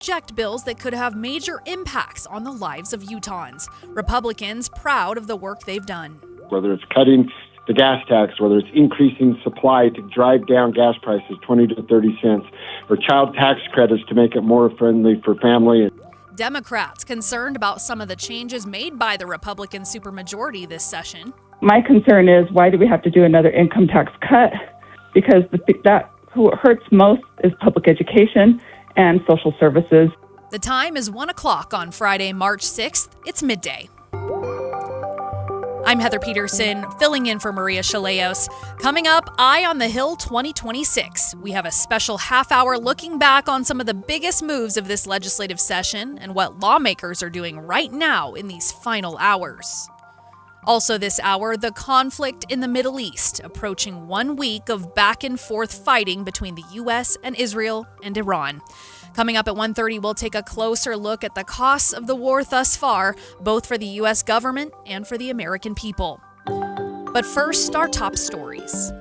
reject bills that could have major impacts on the lives of Utahns. Republicans proud of the work they've done. Whether it's cutting the gas tax, whether it's increasing supply to drive down gas prices 20 to 30 cents, or child tax credits to make it more friendly for family. Democrats concerned about some of the changes made by the Republican supermajority this session. My concern is, why do we have to do another income tax cut? Because who it hurts most is public education and social services. The time is 1 o'clock on Friday, March 6th. It's midday. I'm Heather Peterson, filling in for Maria Shilaos. Coming up, Eye on the Hill 2026. We have a special half hour looking back on some of the biggest moves of this legislative session and what lawmakers are doing right now in these final hours. Also this hour, the conflict in the Middle East, approaching 1 week of back and forth fighting between the U.S. and Israel and Iran. Coming up at 1:30, we'll take a closer look at the costs of the war thus far, both for the U.S. government and for the American people. But first, our top stories.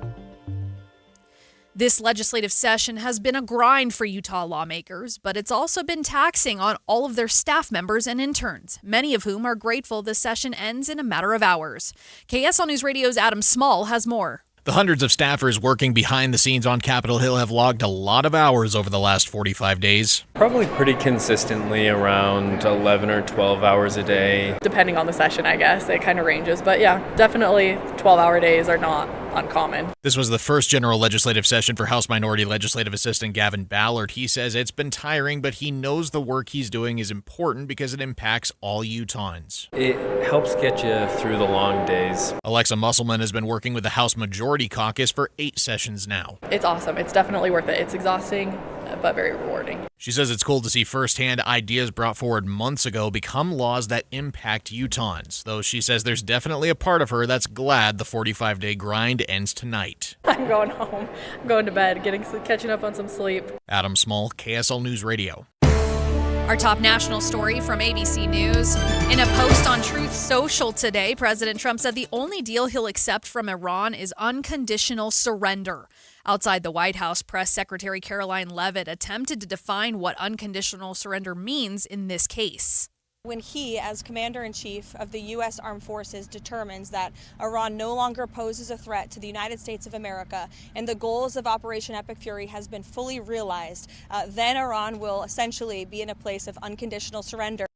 This legislative session has been a grind for Utah lawmakers, but it's also been taxing on all of their staff members and interns, many of whom are grateful the session ends in a matter of hours. KSL News Radio's Adam Small has more. The hundreds of staffers working behind the scenes on Capitol Hill have logged a lot of hours over the last 45 days. Probably pretty consistently around 11 or 12 hours a day. Depending on the session, I guess. It kind of ranges. But yeah, definitely 12-hour days are not uncommon. This was the first general legislative session for House Minority Legislative Assistant Gavin Ballard. He says it's been tiring, but he knows the work he's doing is important because it impacts all Utahns. It helps get you through the long days. Alexa Musselman has been working with the House Majority Caucus for 8 sessions now. It's awesome. It's definitely worth it. It's exhausting, but very rewarding. She says it's cool to see firsthand ideas brought forward months ago become laws that impact Utahns, though she says there's definitely a part of her that's glad the 45-day grind ends tonight. I'm going home. I'm going to bed, catching up on some sleep. Adam Small, KSL News Radio. Our top national story from ABC News. In a post on Truth Social today, President Trump said the only deal he'll accept from Iran is unconditional surrender. Outside the White House, Press Secretary Caroline Leavitt attempted to define what unconditional surrender means in this case. When he, as Commander-in-Chief of the U.S. Armed Forces, determines that Iran no longer poses a threat to the United States of America and the goals of Operation Epic Fury has been fully realized, then Iran will essentially be in a place of unconditional surrender.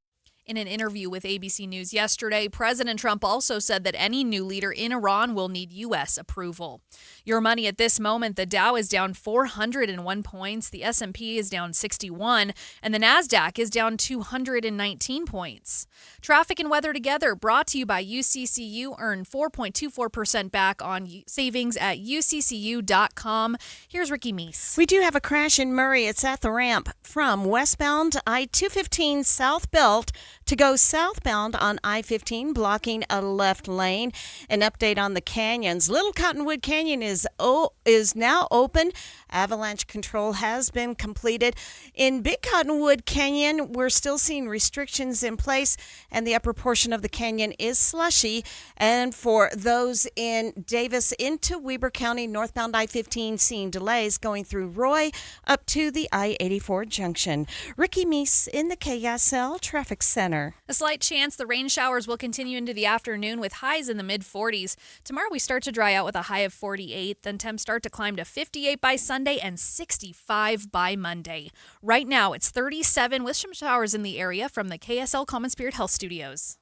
In an interview with ABC News yesterday, President Trump also said that any new leader in Iran will need U.S. approval. Your money at this moment, the Dow is down 401 points, the S&P is down 61, and the NASDAQ is down 219 points. Traffic and weather together, brought to you by UCCU. Earn 4.24% back on savings at uccu.com. Here's Ricky Meese. We do have a crash in Murray. It's at the ramp from westbound I-215 South Belt to go southbound on I-15, blocking a left lane. An update on the canyons. Little Cottonwood Canyon is now open. Avalanche control has been completed. In Big Cottonwood Canyon, we're still seeing restrictions in place, and the upper portion of the canyon is slushy. And for those in Davis into Weber County, northbound I-15, seeing delays going through Roy up to the I-84 junction. Ricky Meese in the KSL Traffic Center. A slight chance the rain showers will continue into the afternoon with highs in the mid-40s. Tomorrow we start to dry out with a high of 48, then temps start to climb to 58 by Sunday and 65 by Monday. Right now it's 37 with some showers in the area from the KSL Common Spirit Health Studios.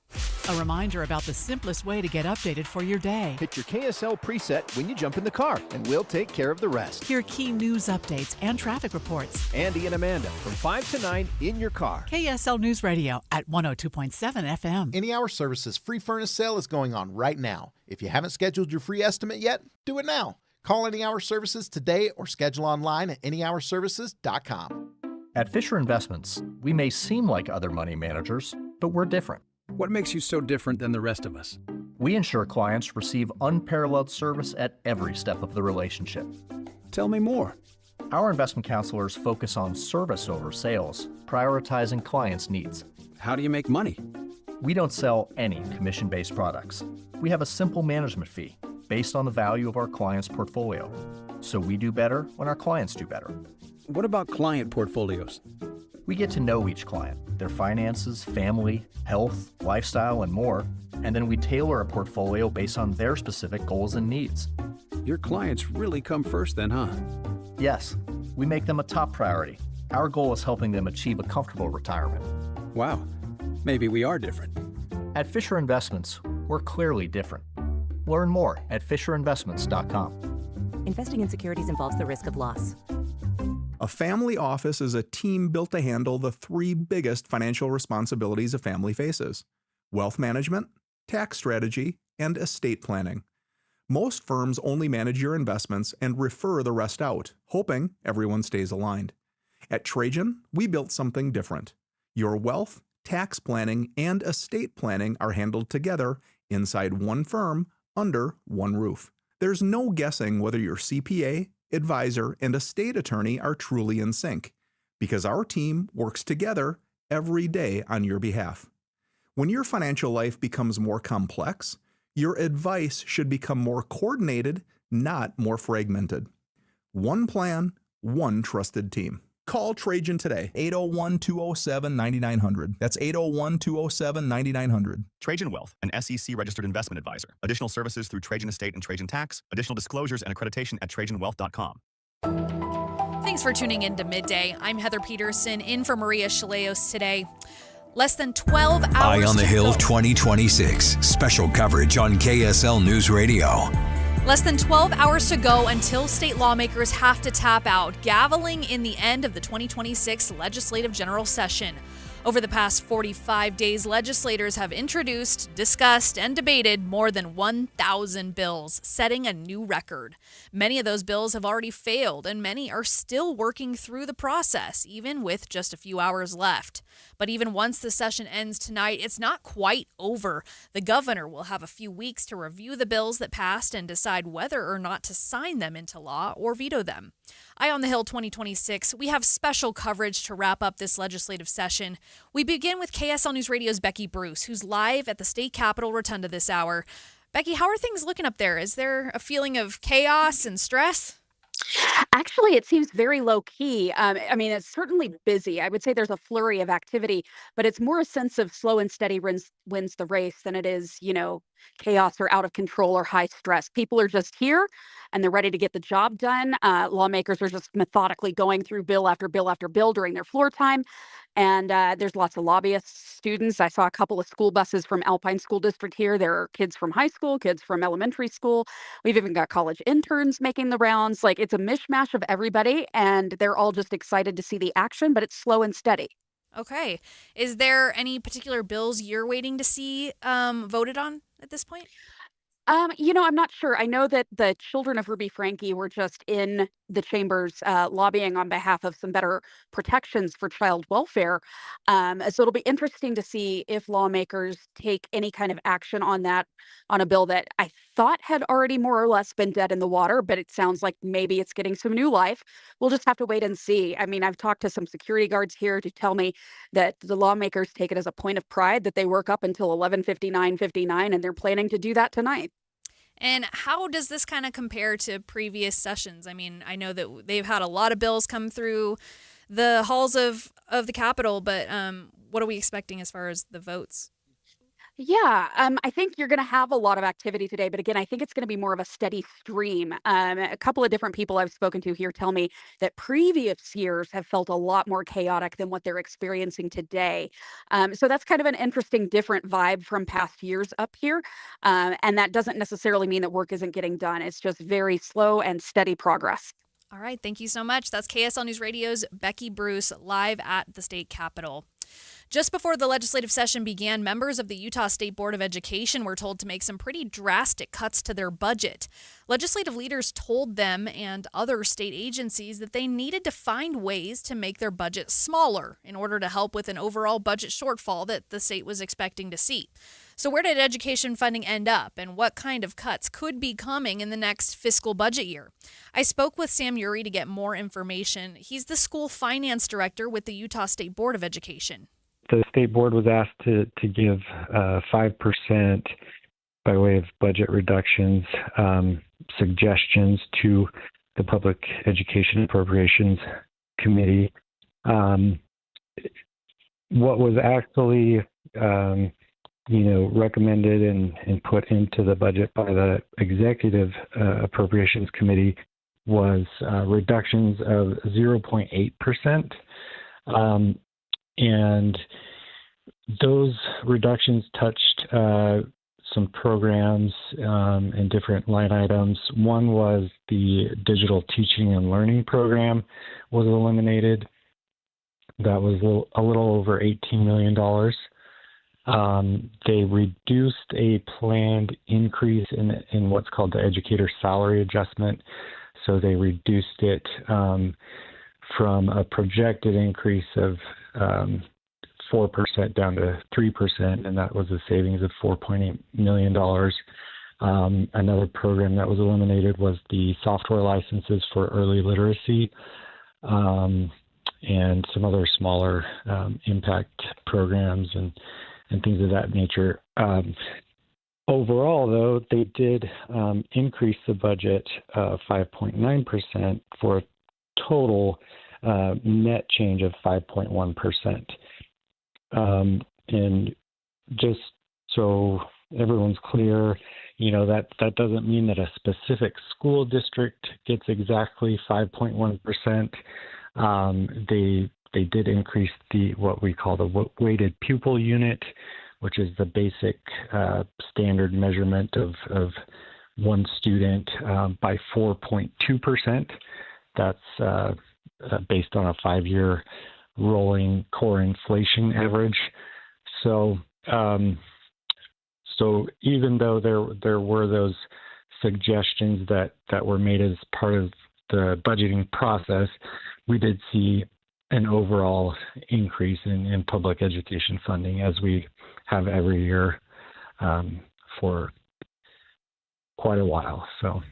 A reminder about the simplest way to get updated for your day. Hit your KSL preset when you jump in the car, and we'll take care of the rest. Hear key news updates and traffic reports. Andy and Amanda from 5 to 9 in your car. KSL News Radio at 102.7 FM. Any Hour Services free furnace sale is going on right now. If you haven't scheduled your free estimate yet, do it now. Call Any Hour Services today or schedule online at anyhourservices.com. At Fisher Investments, we may seem like other money managers, but we're different. What makes you so different than the rest of us? We ensure clients receive unparalleled service at every step of the relationship. Tell me more. Our investment counselors focus on service over sales, prioritizing clients' needs. How do you make money? We don't sell any commission-based products. We have a simple management fee based on the value of our client's portfolio. So we do better when our clients do better. What about client portfolios? We get to know each client, their finances, family, health, lifestyle, and more, and then we tailor a portfolio based on their specific goals and needs. Your clients really come first then, huh? Yes, we make them a top priority. Our goal is helping them achieve a comfortable retirement. Wow, maybe we are different. At Fisher Investments, we're clearly different. Learn more at FisherInvestments.com. Investing in securities involves the risk of loss. A family office is a team built to handle the three biggest financial responsibilities a family faces: wealth management, tax strategy, and estate planning. Most firms only manage your investments and refer the rest out, hoping everyone stays aligned. At Trajan, we built something different. Your wealth, tax planning, and estate planning are handled together inside one firm under one roof. There's no guessing whether your CPA, advisor, and estate attorney are truly in sync, because our team works together every day on your behalf. When your financial life becomes more complex, your advice should become more coordinated, not more fragmented. One plan, one trusted team. Call Trajan today, 801-207-9900. That's 801-207-9900. Trajan Wealth, an SEC-registered investment advisor. Additional services through Trajan Estate and Trajan Tax. Additional disclosures and accreditation at TrajanWealth.com. Thanks for tuning in to Midday. I'm Heather Peterson, in for Maria Shilaos today. Less than 12 hours Eye on the Hill go. 2026. Special coverage on KSL News Radio. Less than 12 hours to go until state lawmakers have to tap out, gaveling in the end of the 2026 legislative general session. Over the past 45 days, legislators have introduced, discussed, and debated more than 1,000 bills, setting a new record. Many of those bills have already failed, and many are still working through the process, even with just a few hours left. But even once the session ends tonight, it's not quite over. The governor will have a few weeks to review the bills that passed and decide whether or not to sign them into law or veto them. Eye on the Hill 2026, we have special coverage to wrap up this legislative session. We begin with KSL News Radio's Becky Bruce, who's live at the state capitol rotunda this hour. Becky, how are things looking up there? Is there a feeling of chaos and stress? Actually, it seems very low key. I mean, it's certainly busy. I would say there's a flurry of activity, but it's more a sense of slow and steady wins the race than it is, chaos or out of control or high stress. People are just here and they're ready to get the job done. Lawmakers are just methodically going through bill after bill after bill during their floor time. And there's lots of lobbyists, students. I saw a couple of school buses from Alpine School District here. There are kids from high school, kids from elementary school. We've even got college interns making the rounds. Like, it's a mishmash of everybody, and they're all just excited to see the action, but it's slow and steady. Okay. Is there any particular bills you're waiting to see voted on at this point? I'm not sure. I know that the children of Ruby Franke were just in the chambers lobbying on behalf of some better protections for child welfare. So it'll be interesting to see if lawmakers take any kind of action on that, on a bill that I thought had already more or less been dead in the water, but it sounds like maybe it's getting some new life. We'll just have to wait and see. I mean, I've talked to some security guards here to tell me that the lawmakers take it as a point of pride that they work up until 11:59, and they're planning to do that tonight. And how does this kind of compare to previous sessions? I mean, I know that they've had a lot of bills come through the halls of the Capitol, but what are we expecting as far as the votes? Yeah, I think you're going to have a lot of activity today, but again, I think it's going to be more of a steady stream. A couple of different people I've spoken to here tell me that previous years have felt a lot more chaotic than what they're experiencing today. So that's kind of an interesting, different vibe from past years up here. And that doesn't necessarily mean that work isn't getting done. It's just very slow and steady progress. All right, thank you so much. That's KSL News Radio's Becky Bruce live at the state capitol. Just before the legislative session began, members of the Utah State Board of Education were told to make some pretty drastic cuts to their budget. Legislative leaders told them and other state agencies that they needed to find ways to make their budget smaller in order to help with an overall budget shortfall that the state was expecting to see. So where did education funding end up, and what kind of cuts could be coming in the next fiscal budget year? I spoke with Sam Uri to get more information. He's the school finance director with the Utah State Board of Education. The state board was asked to give 5% by way of budget reductions suggestions to the Public Education Appropriations Committee. what was actually recommended and put into the budget by the Executive Appropriations Committee was reductions of 0.8%. And those reductions touched some programs and different line items. One was the digital teaching and learning program was eliminated. That was a little over $18 million. They reduced a planned increase in what's called the educator salary adjustment. So they reduced it from a projected increase of 4% down to 3%, and that was a savings of $4.8 million. Another program that was eliminated was the software licenses for early literacy, and some other smaller impact programs and things of that nature. Overall, though, they did increase the budget 5.9% for a total net change of 5.1%. And just so everyone's clear, that doesn't mean that a specific school district gets exactly 5.1%. They did increase what we call the weighted pupil unit, which is the basic standard measurement of one student by 4.2%. That's based on a 5-year rolling core inflation average. So even though there were those suggestions that were made as part of the budgeting process, we did see an overall increase in public education funding, as we have every year for quite a while. So,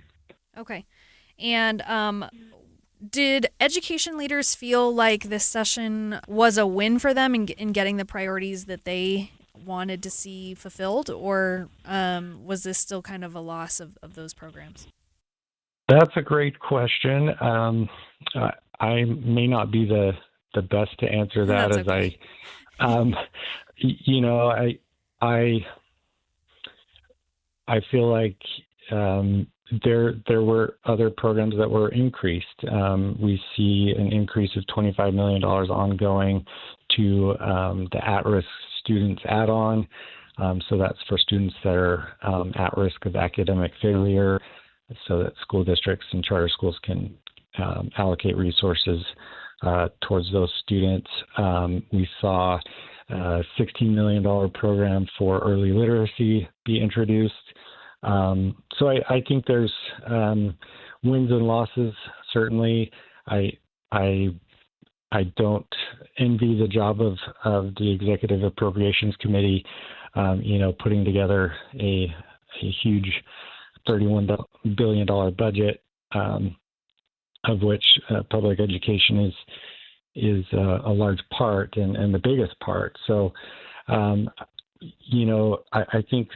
okay. And did education leaders feel like this session was a win for them in getting the priorities that they wanted to see fulfilled, or was this still kind of a loss of those programs? That's a great question. I may not be the best to answer that. That's okay. I feel like there were other programs that were increased. We see an increase of $25 million ongoing to the at-risk students add-on. So that's for students that are at risk of academic failure, so that school districts and charter schools can allocate resources towards those students. We saw a $16 million program for early literacy be introduced. So I think there's wins and losses. Certainly, I don't envy the job of the Executive Appropriations Committee, putting together a huge $31 billion budget, of which public education is a large part and the biggest part. So, I think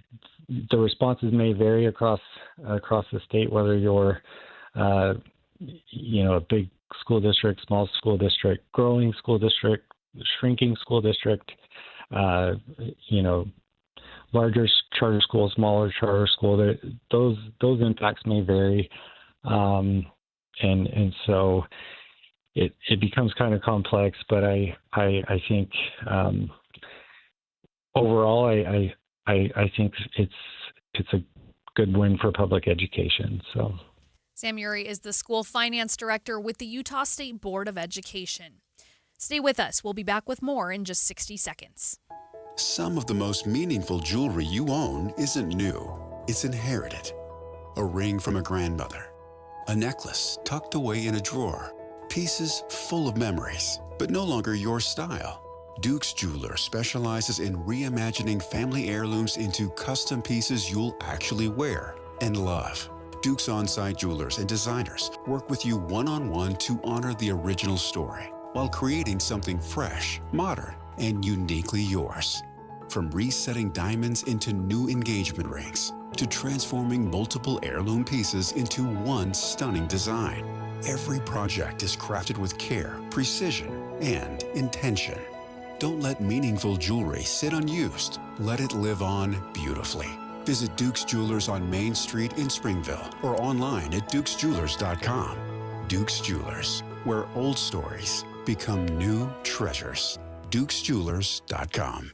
the responses may vary across the state, whether you're, a big school district, small school district, growing school district, shrinking school district, larger charter school, smaller charter school. Those impacts may vary, and so it becomes kind of complex. But I think overall, I think it's a good win for public education. So, Sam Uri is the school finance director with the Utah State Board of Education. Stay with us. We'll be back with more in just 60 seconds. Some of the most meaningful jewelry you own isn't new. It's inherited. A ring from a grandmother. A necklace tucked away in a drawer. Pieces full of memories, but no longer your style. Duke's Jeweler specializes in reimagining family heirlooms into custom pieces you'll actually wear and love. Duke's on-site jewelers and designers work with you one-on-one to honor the original story while creating something fresh, modern, and uniquely yours. From resetting diamonds into new engagement rings to transforming multiple heirloom pieces into one stunning design. Every project is crafted with care, precision, and intention. Don't let meaningful jewelry sit unused. Let it live on beautifully. Visit Duke's Jewelers on Main Street in Springville or online at dukesjewelers.com. Duke's Jewelers, where old stories become new treasures. dukesjewelers.com.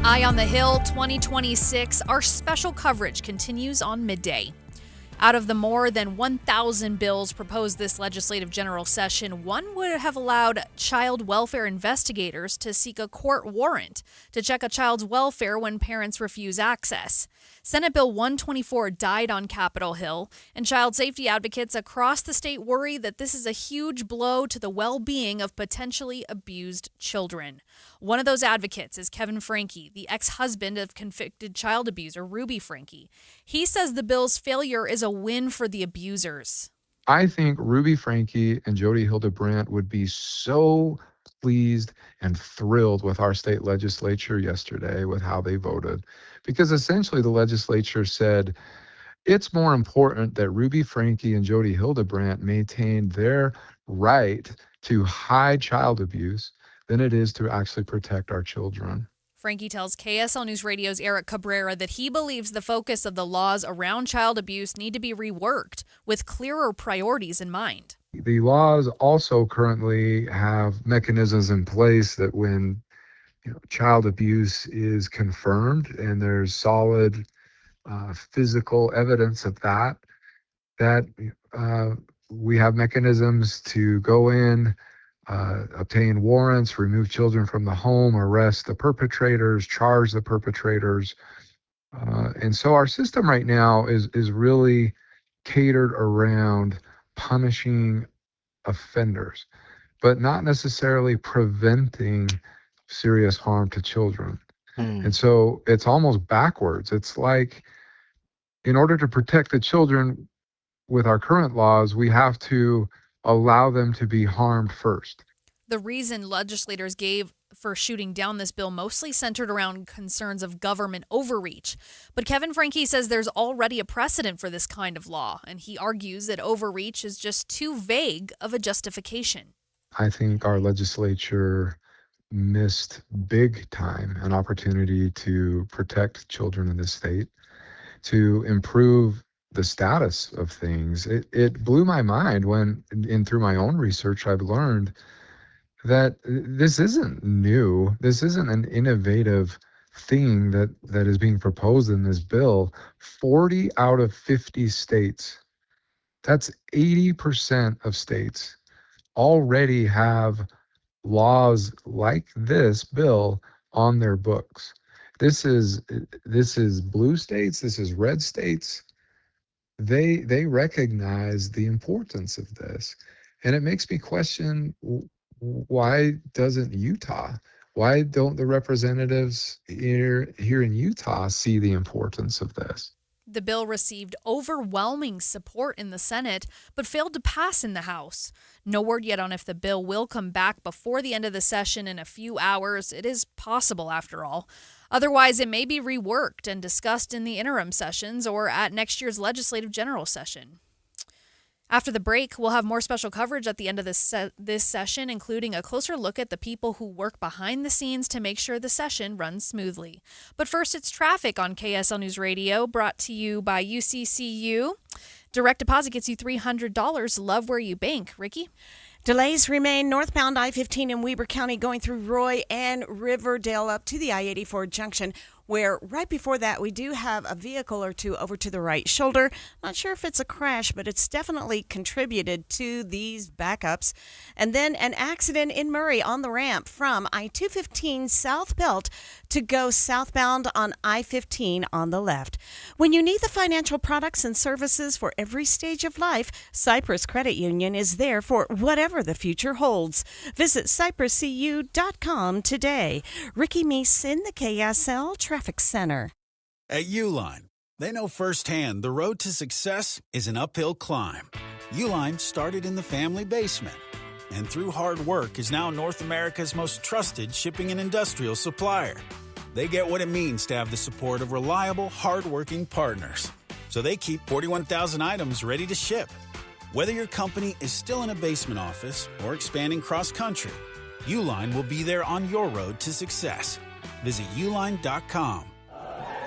Eye on the Hill 2026, our special coverage continues on Midday. Out of the more than 1,000 bills proposed this legislative general session, one would have allowed child welfare investigators to seek a court warrant to check a child's welfare when parents refuse access. Senate Bill 124 died on Capitol Hill, and child safety advocates across the state worry that this is a huge blow to the well-being of potentially abused children. One of those advocates is Kevin Franke, the ex-husband of convicted child abuser Ruby Franke. He says the bill's failure is a win for the abusers. I think Ruby Franke and Jody Hildebrandt would be so pleased and thrilled with our state legislature yesterday with how they voted, because essentially the legislature said it's more important that Ruby Franke and Jody Hildebrandt maintain their right to hide child abuse than it is to actually protect our children. Franke tells KSL News Radio's Eric Cabrera that he believes the focus of the laws around child abuse need to be reworked with clearer priorities in mind. The laws also currently have mechanisms in place that when child abuse is confirmed and there's solid physical evidence of that we have mechanisms to go in, obtain warrants, remove children from the home, arrest the perpetrators, charge the perpetrators. And so our system right now is really catered around punishing offenders, but not necessarily preventing serious harm to children. And so it's almost backwards. It's like, in order to protect the children with our current laws, we have to allow them to be harmed first. The reason legislators gave for shooting down this bill mostly centered around concerns of government overreach. But Kevin Franke says there's already a precedent for this kind of law, and he argues that overreach is just too vague of a justification. I think our legislature missed big time an opportunity to protect children in this state, to improve the status of things. It blew my mind when, through my own research, I've learned that this isn't new. This isn't an innovative thing that is being proposed in this bill. 40 out of 50 states, that's 80% of states, already have laws like this bill on their books. This is blue states, this is red states. They recognize the importance of this. And it makes me question, why doesn't Utah? Why don't the representatives here in Utah see the importance of this? The bill received overwhelming support in the Senate, but failed to pass in the House. No word yet on if the bill will come back before the end of the session in a few hours. It is possible, after all. Otherwise, it may be reworked and discussed in the interim sessions or at next year's legislative general session. After the break, we'll have more special coverage at the end of this session, including a closer look at the people who work behind the scenes to make sure the session runs smoothly. But first, it's traffic on KSL News Radio, brought to you by UCCU. Direct deposit gets you $300. Love where you bank. Ricky? Delays remain northbound I-15 in Weber County going through Roy and Riverdale up to the I-84 junction, where right before that we do have a vehicle or two over to the right shoulder. Not sure if it's a crash, but it's definitely contributed to these backups. And then an accident in Murray on the ramp from I-215 South Belt to go southbound on I-15 on the left. When you need the financial products and services for every stage of life, Cypress Credit Union is there for whatever the future holds. Visit cypresscu.com today. Ricky Meese in the KSL Traffic Center. At Uline, they know firsthand the road to success is an uphill climb. Uline started in the family basement, and through hard work is now North America's most trusted shipping and industrial supplier. They get what it means to have the support of reliable, hard-working partners. So they keep 41,000 items ready to ship. Whether your company is still in a basement office or expanding cross-country, Uline will be there on your road to success. Visit uline.com.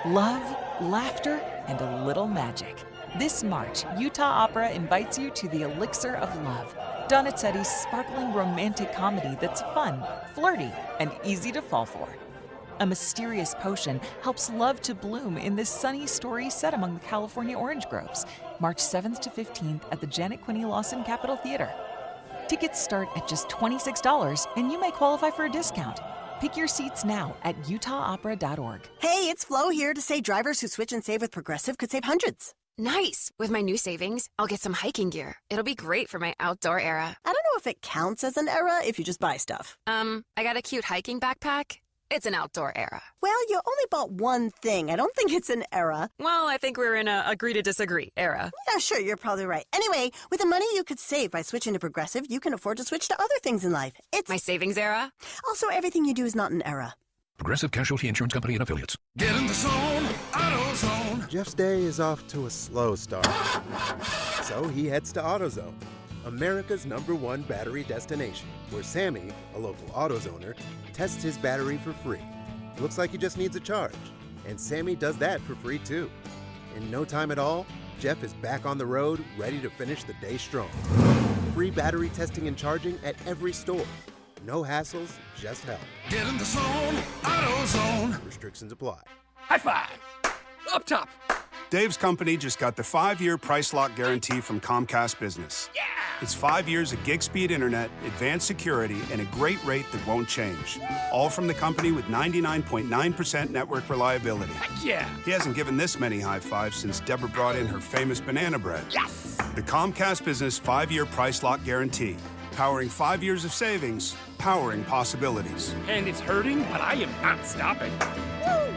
Love, laughter, and a little magic. This March, Utah Opera invites you to the Elixir of Love, Donizetti's sparkling romantic comedy that's fun, flirty, and easy to fall for. A mysterious potion helps love to bloom in this sunny story set among the California orange groves, March 7th to 15th at the Janet Quinney Lawson Capitol Theater. Tickets start at just $26, and you may qualify for a discount. Pick your seats now at utahopera.org. Hey, it's Flo here to say drivers who switch and save with Progressive could save hundreds. Nice! With my new savings, I'll get some hiking gear. It'll be great for my outdoor era. I don't know if it counts as an era if you just buy stuff. I got a cute hiking backpack. It's an outdoor era. Well, you only bought one thing. I don't think it's an era. Well, I think we're in a agree to disagree era. Yeah, sure, you're probably right. Anyway, with the money you could save by switching to Progressive, you can afford to switch to other things in life. It's my savings era. Also, everything you do is not an era. Progressive Casualty Insurance Company and Affiliates. Get in the zone, AutoZone. Jeff's day is off to a slow start. So he heads to AutoZone, America's #1 battery destination, where Sammy, a local AutoZoner, tests his battery for free. Looks like he just needs a charge, and Sammy does that for free too. In no time at all, Jeff is back on the road, ready to finish the day strong. Free battery testing and charging at every store. No hassles, just help. Get in the zone, AutoZone. Restrictions apply. High five. Up top. Dave's company just got the 5-year price lock guarantee from Comcast Business. Yeah! It's 5 years of gig speed internet, advanced security, and a great rate that won't change. All from the company with 99.9% network reliability. Heck yeah! He hasn't given this many high fives since Deborah brought in her famous banana bread. Yes! The Comcast Business 5-year price lock guarantee. Powering 5 years of savings, powering possibilities. And it's hurting, but I am not stopping. Woo!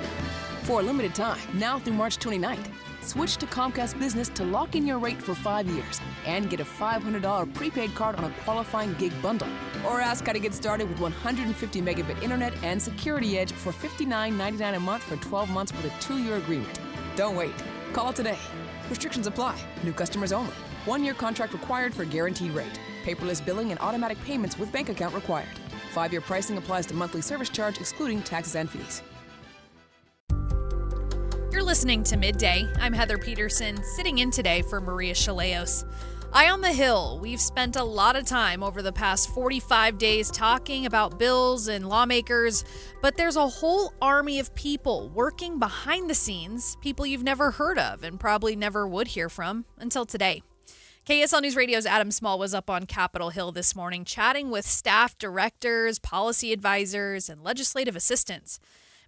For a limited time, now through March 29th, switch to Comcast Business to lock in your rate for 5 years and get a $500 prepaid card on a qualifying gig bundle. Or ask how to get started with 150 megabit internet and Security Edge for $59.99 a month for 12 months with a 2-year agreement. Don't wait. Call today. Restrictions apply. New customers only. 1-year contract required for guaranteed rate. Paperless billing and automatic payments with bank account required. 5-year pricing applies to monthly service charge excluding taxes and fees. You're listening to Midday. I'm Heather Peterson, sitting in today for Maria Shilaos. Eye on the Hill. We've spent a lot of time over the past 45 days talking about bills and lawmakers, but there's a whole army of people working behind the scenes, people you've never heard of and probably never would hear from until today. KSL News Radio's Adam Small was up on Capitol Hill this morning chatting with staff directors, policy advisors, and legislative assistants.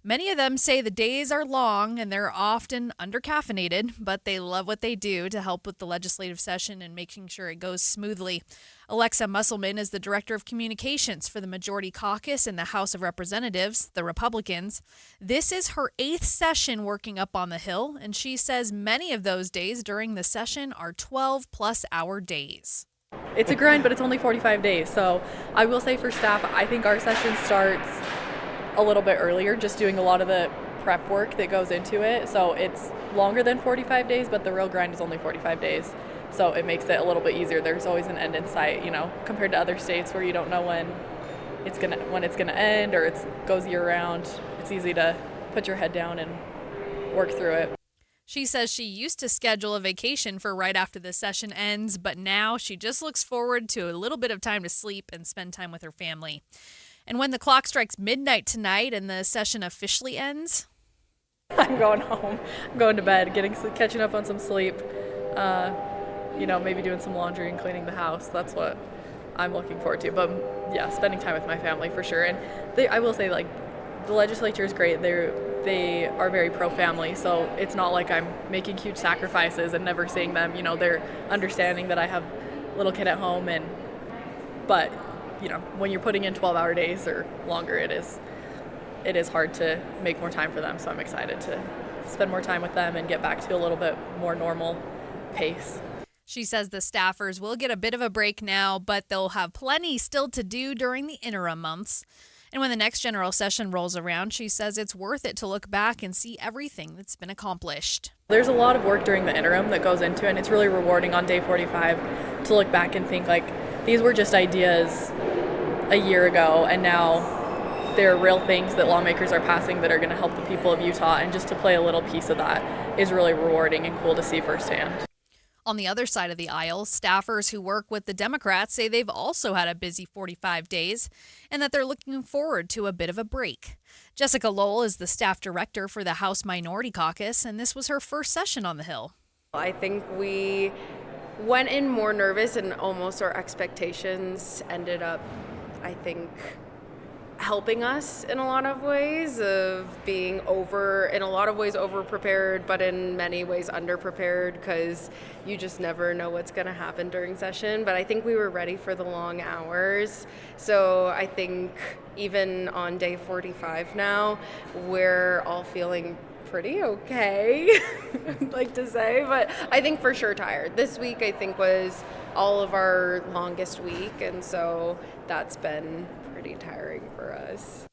Many of them say the days are long and they're often undercaffeinated, but they love what they do to help with the legislative session and making sure it goes smoothly. Alexa Musselman is the Director of Communications for the Majority Caucus in the House of Representatives, the Republicans. This is her 8th session working up on the Hill, and she says many of those days during the session are 12-plus-hour days. It's a grind, but it's only 45 days. So I will say for staff, I think our session starts a little bit earlier, just doing a lot of the prep work that goes into it. So it's longer than 45 days, but the real grind is only 45 days. So it makes it a little bit easier. There's always an end in sight, compared to other states where you don't know when it's gonna end or it goes year round. It's easy to put your head down and work through it. She says she used to schedule a vacation for right after the session ends, but now she just looks forward to a little bit of time to sleep and spend time with her family. And when the clock strikes midnight tonight and the session officially ends, I'm going home. I'm going to bed, catching up on some sleep, maybe doing some laundry and cleaning the house. That's what I'm looking forward to. But yeah, spending time with my family for sure. And I will say, the legislature is great. They are very pro-family, so it's not like I'm making huge sacrifices and never seeing them. They're understanding that I have a little kid at home, but when you're putting in 12-hour days or longer, it is hard to make more time for them. So I'm excited to spend more time with them and get back to a little bit more normal pace. She says the staffers will get a bit of a break now, but they'll have plenty still to do during the interim months. And when the next general session rolls around, she says it's worth it to look back and see everything that's been accomplished. There's a lot of work during the interim that goes into it, and it's really rewarding on day 45 to look back and think, these were just ideas a year ago, and now there are real things that lawmakers are passing that are going to help the people of Utah, and just to play a little piece of that is really rewarding and cool to see firsthand. On the other side of the aisle, staffers who work with the Democrats say they've also had a busy 45 days and that they're looking forward to a bit of a break. Jessica Lowell is the staff director for the House Minority Caucus, and this was her first session on the Hill. I think we went in more nervous, and almost our expectations ended up, I think, helping us in a lot of ways, of being in a lot of ways over prepared, but in many ways under prepared, because you just never know what's going to happen during session. But I think we were ready for the long hours. So I think even on day 45 now, we're all feeling pretty okay, I'd like to say, but I think for sure tired. This week I think was all of our longest week, and so that's been pretty tiring for us.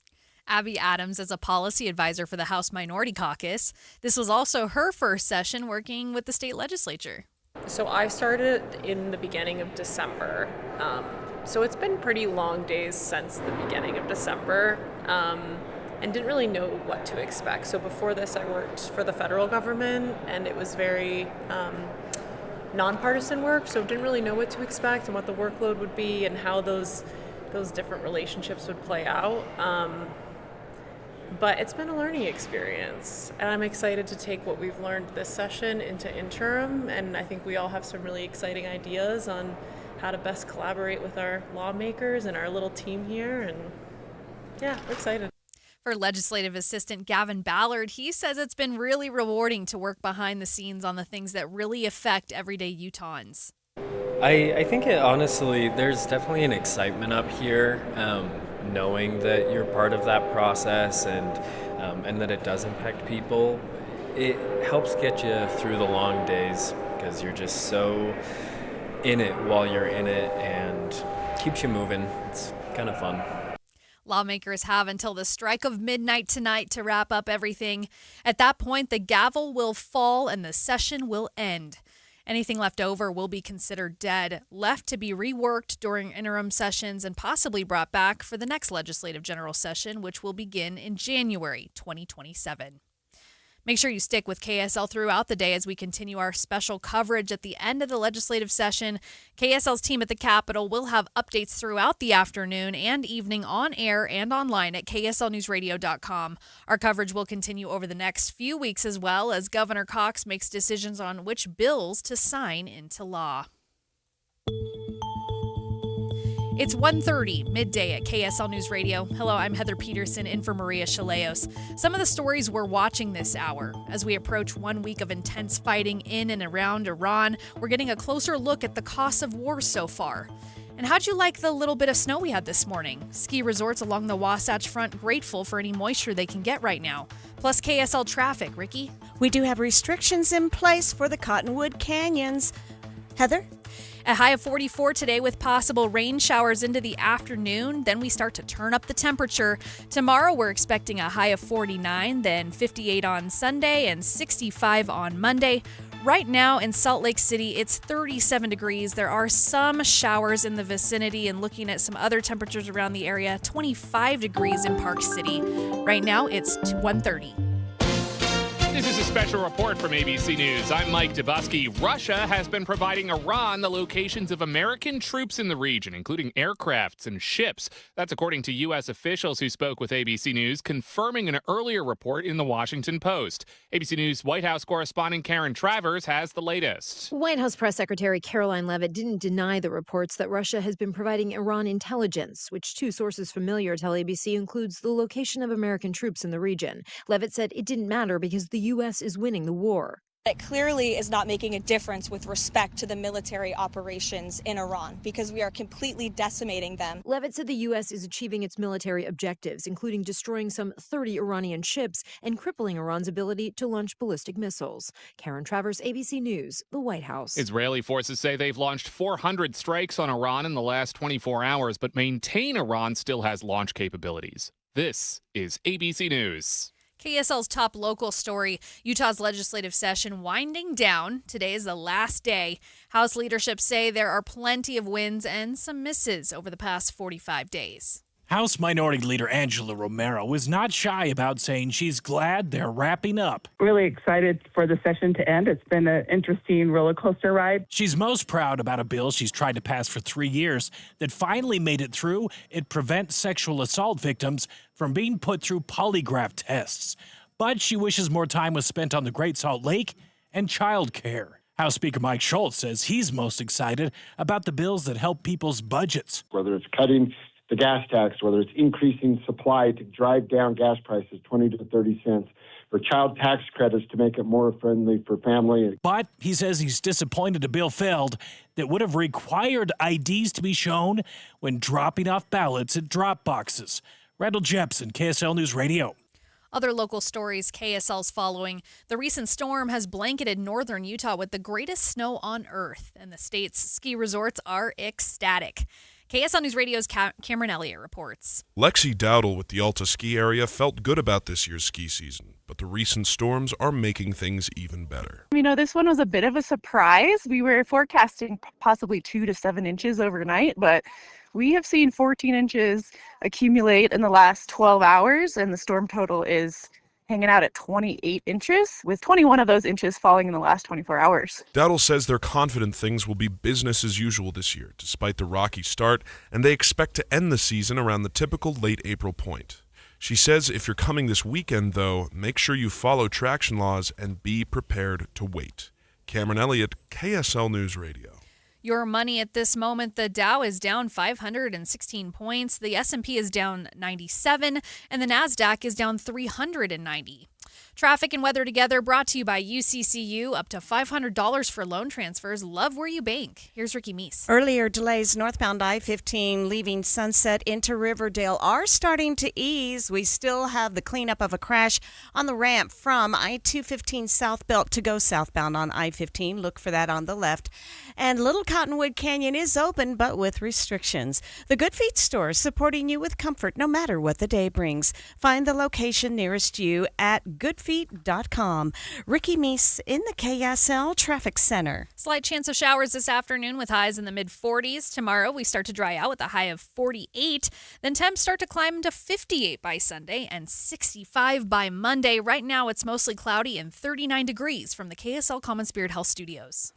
Abby Adams is a policy advisor for the House Minority Caucus. This was also her first session working with the state legislature. So I started in the beginning of December. So it's been pretty long days since the beginning of December, and didn't really know what to expect. So before this, I worked for the federal government, and it was very nonpartisan work, so didn't really know what to expect and what the workload would be and how those different relationships would play out. But it's been a learning experience, and I'm excited to take what we've learned this session into interim, and I think we all have some really exciting ideas on how to best collaborate with our lawmakers and our little team here, and yeah, we're excited. For legislative assistant Gavin Ballard, he says it's been really rewarding to work behind the scenes on the things that really affect everyday Utahns. I think honestly, there's definitely an excitement up here, knowing that you're part of that process and that it does impact people. It helps get you through the long days because you're just so in it while you're in it, and keeps you moving. It's kind of fun. Lawmakers have until the strike of midnight tonight to wrap up everything. At that point, the gavel will fall and the session will end. Anything left over will be considered dead, left to be reworked during interim sessions and possibly brought back for the next legislative general session, which will begin in January 2027. Make sure you stick with KSL throughout the day as we continue our special coverage at the end of the legislative session. KSL's team at the Capitol will have updates throughout the afternoon and evening on air and online at kslnewsradio.com. Our coverage will continue over the next few weeks as well as Governor Cox makes decisions on which bills to sign into law. It's 1:30, midday at KSL News Radio. Hello, I'm Heather Peterson in for Maria Shilaos. Some of the stories we're watching this hour. As we approach 1 week of intense fighting in and around Iran, we're getting a closer look at the costs of war so far. And how'd you like the little bit of snow we had this morning? Ski resorts along the Wasatch Front grateful for any moisture they can get right now. Plus KSL traffic. Ricky? We do have restrictions in place for the Cottonwood Canyons. Heather? A high of 44 today with possible rain showers into the afternoon. Then we start to turn up the temperature. Tomorrow we're expecting a high of 49, then 58 on Sunday and 65 on Monday. Right now in Salt Lake City, it's 37 degrees. There are some showers in the vicinity, and looking at some other temperatures around the area, 25 degrees in Park City. Right now it's 1:30. This is a special report from ABC News. I'm Mike Dubusky. Russia has been providing Iran the locations of American troops in the region, including aircrafts and ships. That's according to U.S. officials who spoke with ABC News, confirming an earlier report in the Washington Post. ABC News White House correspondent Karen Travers has the latest. White House Press Secretary Caroline Leavitt didn't deny the reports that Russia has been providing Iran intelligence, which two sources familiar tell ABC includes the location of American troops in the region. Leavitt said it didn't matter because the U.S. is winning the war. It clearly is not making a difference with respect to the military operations in Iran because we are completely decimating them. Leavitt said the U.S. is achieving its military objectives, including destroying some 30 Iranian ships and crippling Iran's ability to launch ballistic missiles. Karen Travers, ABC News, the White House. Israeli forces say they've launched 400 strikes on Iran in the last 24 hours, but maintain Iran still has launch capabilities. This is ABC News. KSL's top local story, Utah's legislative session winding down. Today is the last day. House leadership say there are plenty of wins and some misses over the past 45 days. House Minority Leader Angela Romero was not shy about saying she's glad they're wrapping up. Really excited for the session to end. It's been an interesting roller coaster ride. She's most proud about a bill she's tried to pass for 3 years that finally made it through. It prevents sexual assault victims from being put through polygraph tests. But she wishes more time was spent on the Great Salt Lake and child care. House Speaker Mike Schultz says he's most excited about the bills that help people's budgets. Whether it's cutting the gas tax, whether it's increasing supply to drive down gas prices 20 to 30 cents, or child tax credits to make it more friendly for family. But he says he's disappointed a bill failed that would have required IDs to be shown when dropping off ballots at drop boxes. Randall Jepson, KSL News Radio. Other local stories KSL's following. The recent storm has blanketed northern Utah with the greatest snow on Earth, and the state's ski resorts are ecstatic. KSL News Radio's Cameron Elliott reports. Lexi Dowdle with the Alta ski area felt good about this year's ski season, but the recent storms are making things even better. You know, this one was a bit of a surprise. We were forecasting possibly 2 to 7 inches overnight, but we have seen 14 inches accumulate in the last 12 hours, and the storm total is hanging out at 28 inches, with 21 of those inches falling in the last 24 hours. Dowdle says they're confident things will be business as usual this year, despite the rocky start, and they expect to end the season around the typical late April point. She says if you're coming this weekend, though, make sure you follow traction laws and be prepared to wait. Cameron Elliott, KSL News Radio. Your money at this moment, the Dow is down 516 points, the S&P is down 97, and the NASDAQ is down 390. Traffic and weather together brought to you by UCCU. Up to $500 for loan transfers. Love where you bank. Here's Ricky Meese. Earlier delays northbound I-15 leaving Sunset into Riverdale are starting to ease. We still have the cleanup of a crash on the ramp from I-215 southbound to go southbound on I-15. Look for that on the left. And Little Cottonwood Canyon is open, but with restrictions. The Good Feet store supporting you with comfort no matter what the day brings. Find the location nearest you at goodfeet.com. Ricky Meese in the KSL Traffic Center. Slight chance of showers this afternoon with highs in the mid-40s. Tomorrow we start to dry out with a high of 48. Then temps start to climb to 58 by Sunday and 65 by Monday. Right now it's mostly cloudy and 39 degrees from the KSL Common Spirit Health Studios.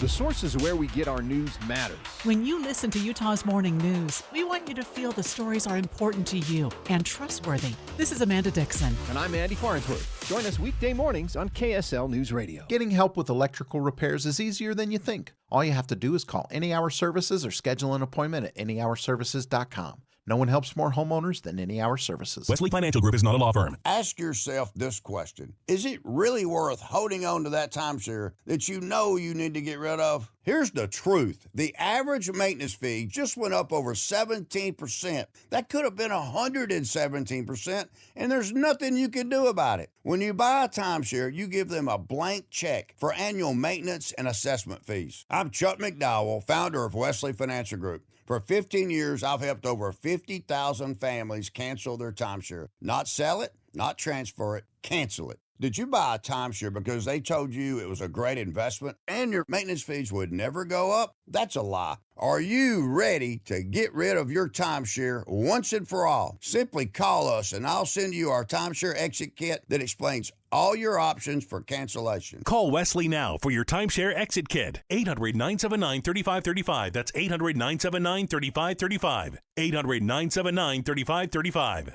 The sources where we get our news matters. When you listen to Utah's Morning News, we want you to feel the stories are important to you and trustworthy. This is Amanda Dixon. And I'm Andy Farnsworth. Join us weekday mornings on KSL News Radio. Getting help with electrical repairs is easier than you think. All you have to do is call Any Hour Services or schedule an appointment at anyhourservices.com. No one helps more homeowners than Any Hour Services. Wesley Financial Group is not a law firm. Ask yourself this question. Is it really worth holding on to that timeshare that you know you need to get rid of? Here's the truth. The average maintenance fee just went up over 17%. That could have been 117%, and there's nothing you can do about it. When you buy a timeshare, you give them a blank check for annual maintenance and assessment fees. I'm Chuck McDowell, founder of Wesley Financial Group. For 15 years, I've helped over 50,000 families cancel their timeshare. Not sell it, not transfer it, cancel it. Did you buy a timeshare because they told you it was a great investment and your maintenance fees would never go up? That's a lie. Are you ready to get rid of your timeshare once and for all? Simply call us and I'll send you our timeshare exit kit that explains all your options for cancellation. Call Wesley now for your timeshare exit kit. 800-979-3535. That's 800-979-3535. 800-979-3535.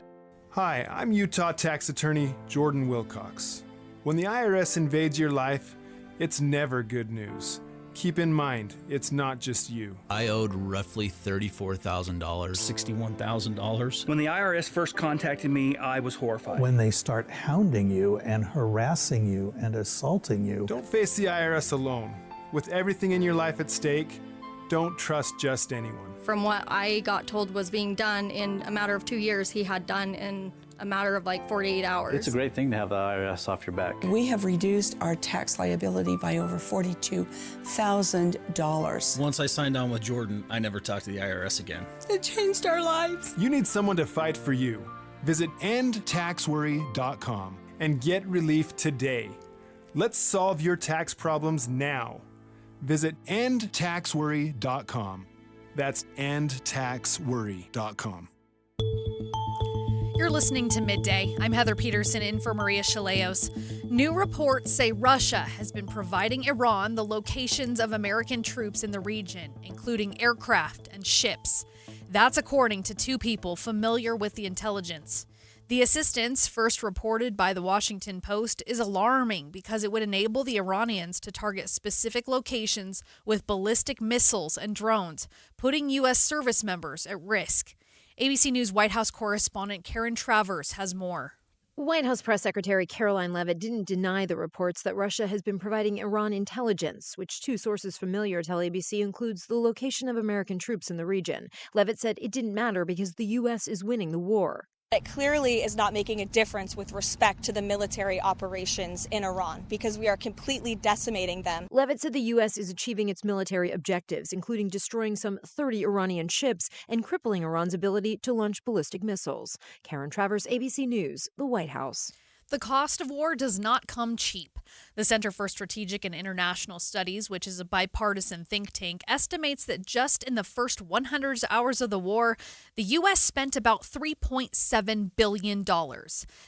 Hi, I'm Utah tax attorney Jordan Wilcox. When the IRS invades your life, it's never good news. Keep in mind, it's not just you. I owed roughly $34,000. $61,000. When the IRS first contacted me, I was horrified. When they start hounding you and harassing you and assaulting you. Don't face the IRS alone. With everything in your life at stake, don't trust just anyone. From what I got told was being done in a matter of 2 years, he had done in a matter of like 48 hours. It's a great thing to have the IRS off your back. We have reduced our tax liability by over $42,000. Once I signed on with Jordan, I never talked to the IRS again. It changed our lives. You need someone to fight for you. Visit endtaxworry.com. and get relief today. Let's solve your tax problems now. Visit endtaxworry.com. That's endtaxworry.com. You're listening to Midday. I'm Heather Peterson in for Maria Shilaos. New reports say Russia has been providing Iran the locations of American troops in the region, including aircraft and ships. That's according to two people familiar with the intelligence. The assistance, first reported by the Washington Post, is alarming because it would enable the Iranians to target specific locations with ballistic missiles and drones, putting U.S. service members at risk. ABC News White House correspondent Karen Travers has more. White House Press Secretary Caroline Leavitt didn't deny the reports that Russia has been providing Iran intelligence, which two sources familiar tell ABC includes the location of American troops in the region. Leavitt said it didn't matter because the U.S. is winning the war. It clearly is not making a difference with respect to the military operations in Iran because we are completely decimating them. Leavitt said the U.S. is achieving its military objectives, including destroying some 30 Iranian ships and crippling Iran's ability to launch ballistic missiles. Karen Travers, ABC News, the White House. The cost of war does not come cheap. The Center for Strategic and International Studies, which is a bipartisan think tank, estimates that just in the first 100 hours of the war, the U.S. spent about $3.7 billion.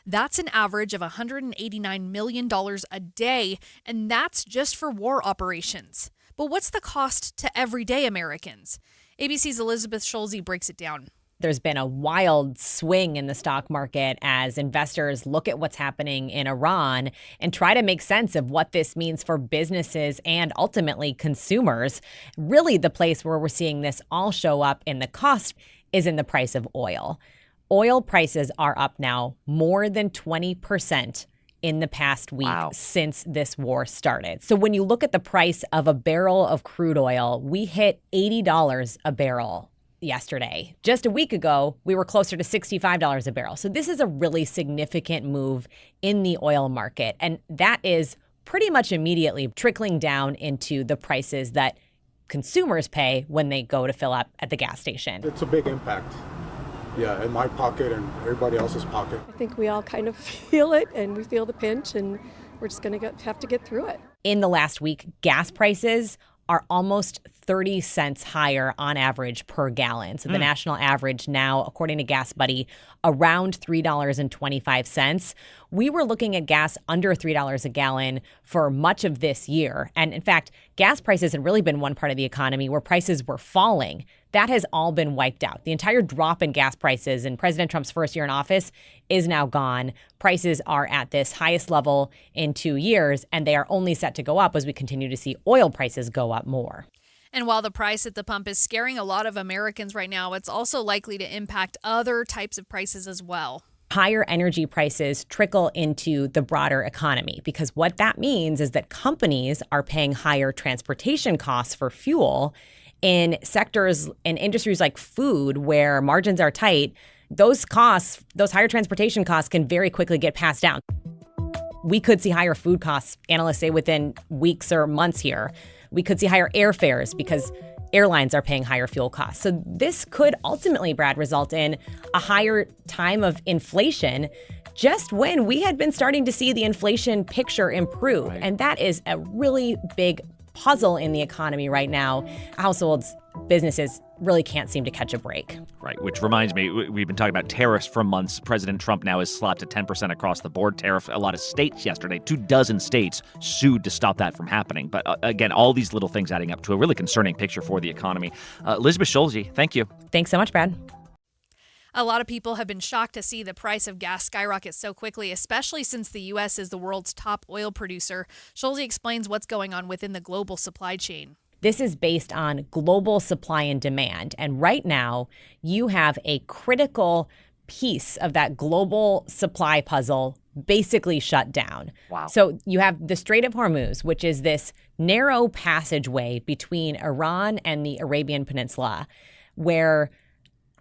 That's an average of $189 million a day, and that's just for war operations. But what's the cost to everyday Americans? ABC's Elizabeth Schulze breaks it down. There's been a wild swing in the stock market as investors look at what's happening in Iran and try to make sense of what this means for businesses and ultimately consumers. Really, the place where we're seeing this all show up in the cost is in the price of oil. Oil prices are up now more than 20% in the past week since this war started. So when you look at the price of a barrel of crude oil, we hit $80 a barrel yesterday. Just a week ago, we were closer to $65 a barrel. So this is a really significant move in the oil market. And that is pretty much immediately trickling down into the prices that consumers pay when they go to fill up at the gas station. It's a big impact. Yeah, in my pocket and everybody else's pocket. I think we all kind of feel it and we feel the pinch and we're just going to have to get through it. In the last week, gas prices are almost 30 cents higher on average per gallon. So the national average now, according to Gas Buddy, around $3.25. We were looking at gas under $3 a gallon for much of this year. And in fact, gas prices had really been one part of the economy where prices were falling. That has all been wiped out. The entire drop in gas prices in President Trump's first year in office is now gone. Prices are at this highest level in 2 years, and they are only set to go up as we continue to see oil prices go up more. And while the price at the pump is scaring a lot of Americans right now, it's also likely to impact other types of prices as well. Higher energy prices trickle into the broader economy because what that means is that companies are paying higher transportation costs for fuel in sectors and industries like food where margins are tight. Those costs, those higher transportation costs can very quickly get passed down. We could see higher food costs, analysts say, within weeks or months here. We could see higher airfares because airlines are paying higher fuel costs. So this could ultimately, Brad, result in a higher time of inflation just when we had been starting to see the inflation picture improve. Right. And that is a really big puzzle in the economy right now. Households, businesses really can't seem to catch a break. Right, which reminds me, we've been talking about tariffs for months. President Trump now has slapped a 10% across the board tariff. A lot of states yesterday, 24 states sued to stop that from happening. But again, all these little things adding up to a really concerning picture for the economy. Elizabeth Schulze, thank you. Thanks so much, Brad. A lot of people have been shocked to see the price of gas skyrocket so quickly, especially since the U.S. is the world's top oil producer. Schulze explains what's going on within the global supply chain. This is based on global supply and demand. And right now, you have a critical piece of that global supply puzzle basically shut down. Wow. So you have the Strait of Hormuz, which is this narrow passageway between Iran and the Arabian Peninsula, where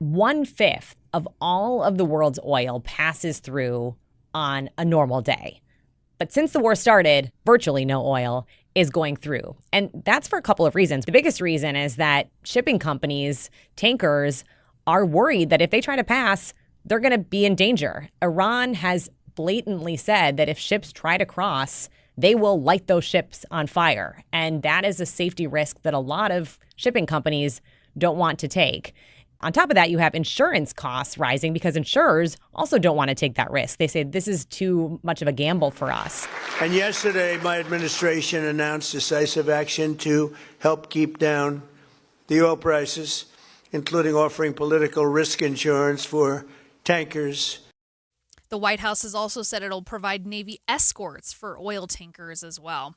1/5 of all of the world's oil passes through on a normal day. But since the war started, virtually no oil is going through. And that's for a couple of reasons. The biggest reason is that shipping companies, tankers, are worried that if they try to pass, they're going to be in danger. Iran has blatantly said that if ships try to cross, they will light those ships on fire. And that is a safety risk that a lot of shipping companies don't want to take. On top of that, you have insurance costs rising because insurers also don't want to take that risk. They say this is too much of a gamble for us. And yesterday, my administration announced decisive action to help keep down the oil prices, including offering political risk insurance for tankers. The White House has also said it'll provide Navy escorts for oil tankers as well.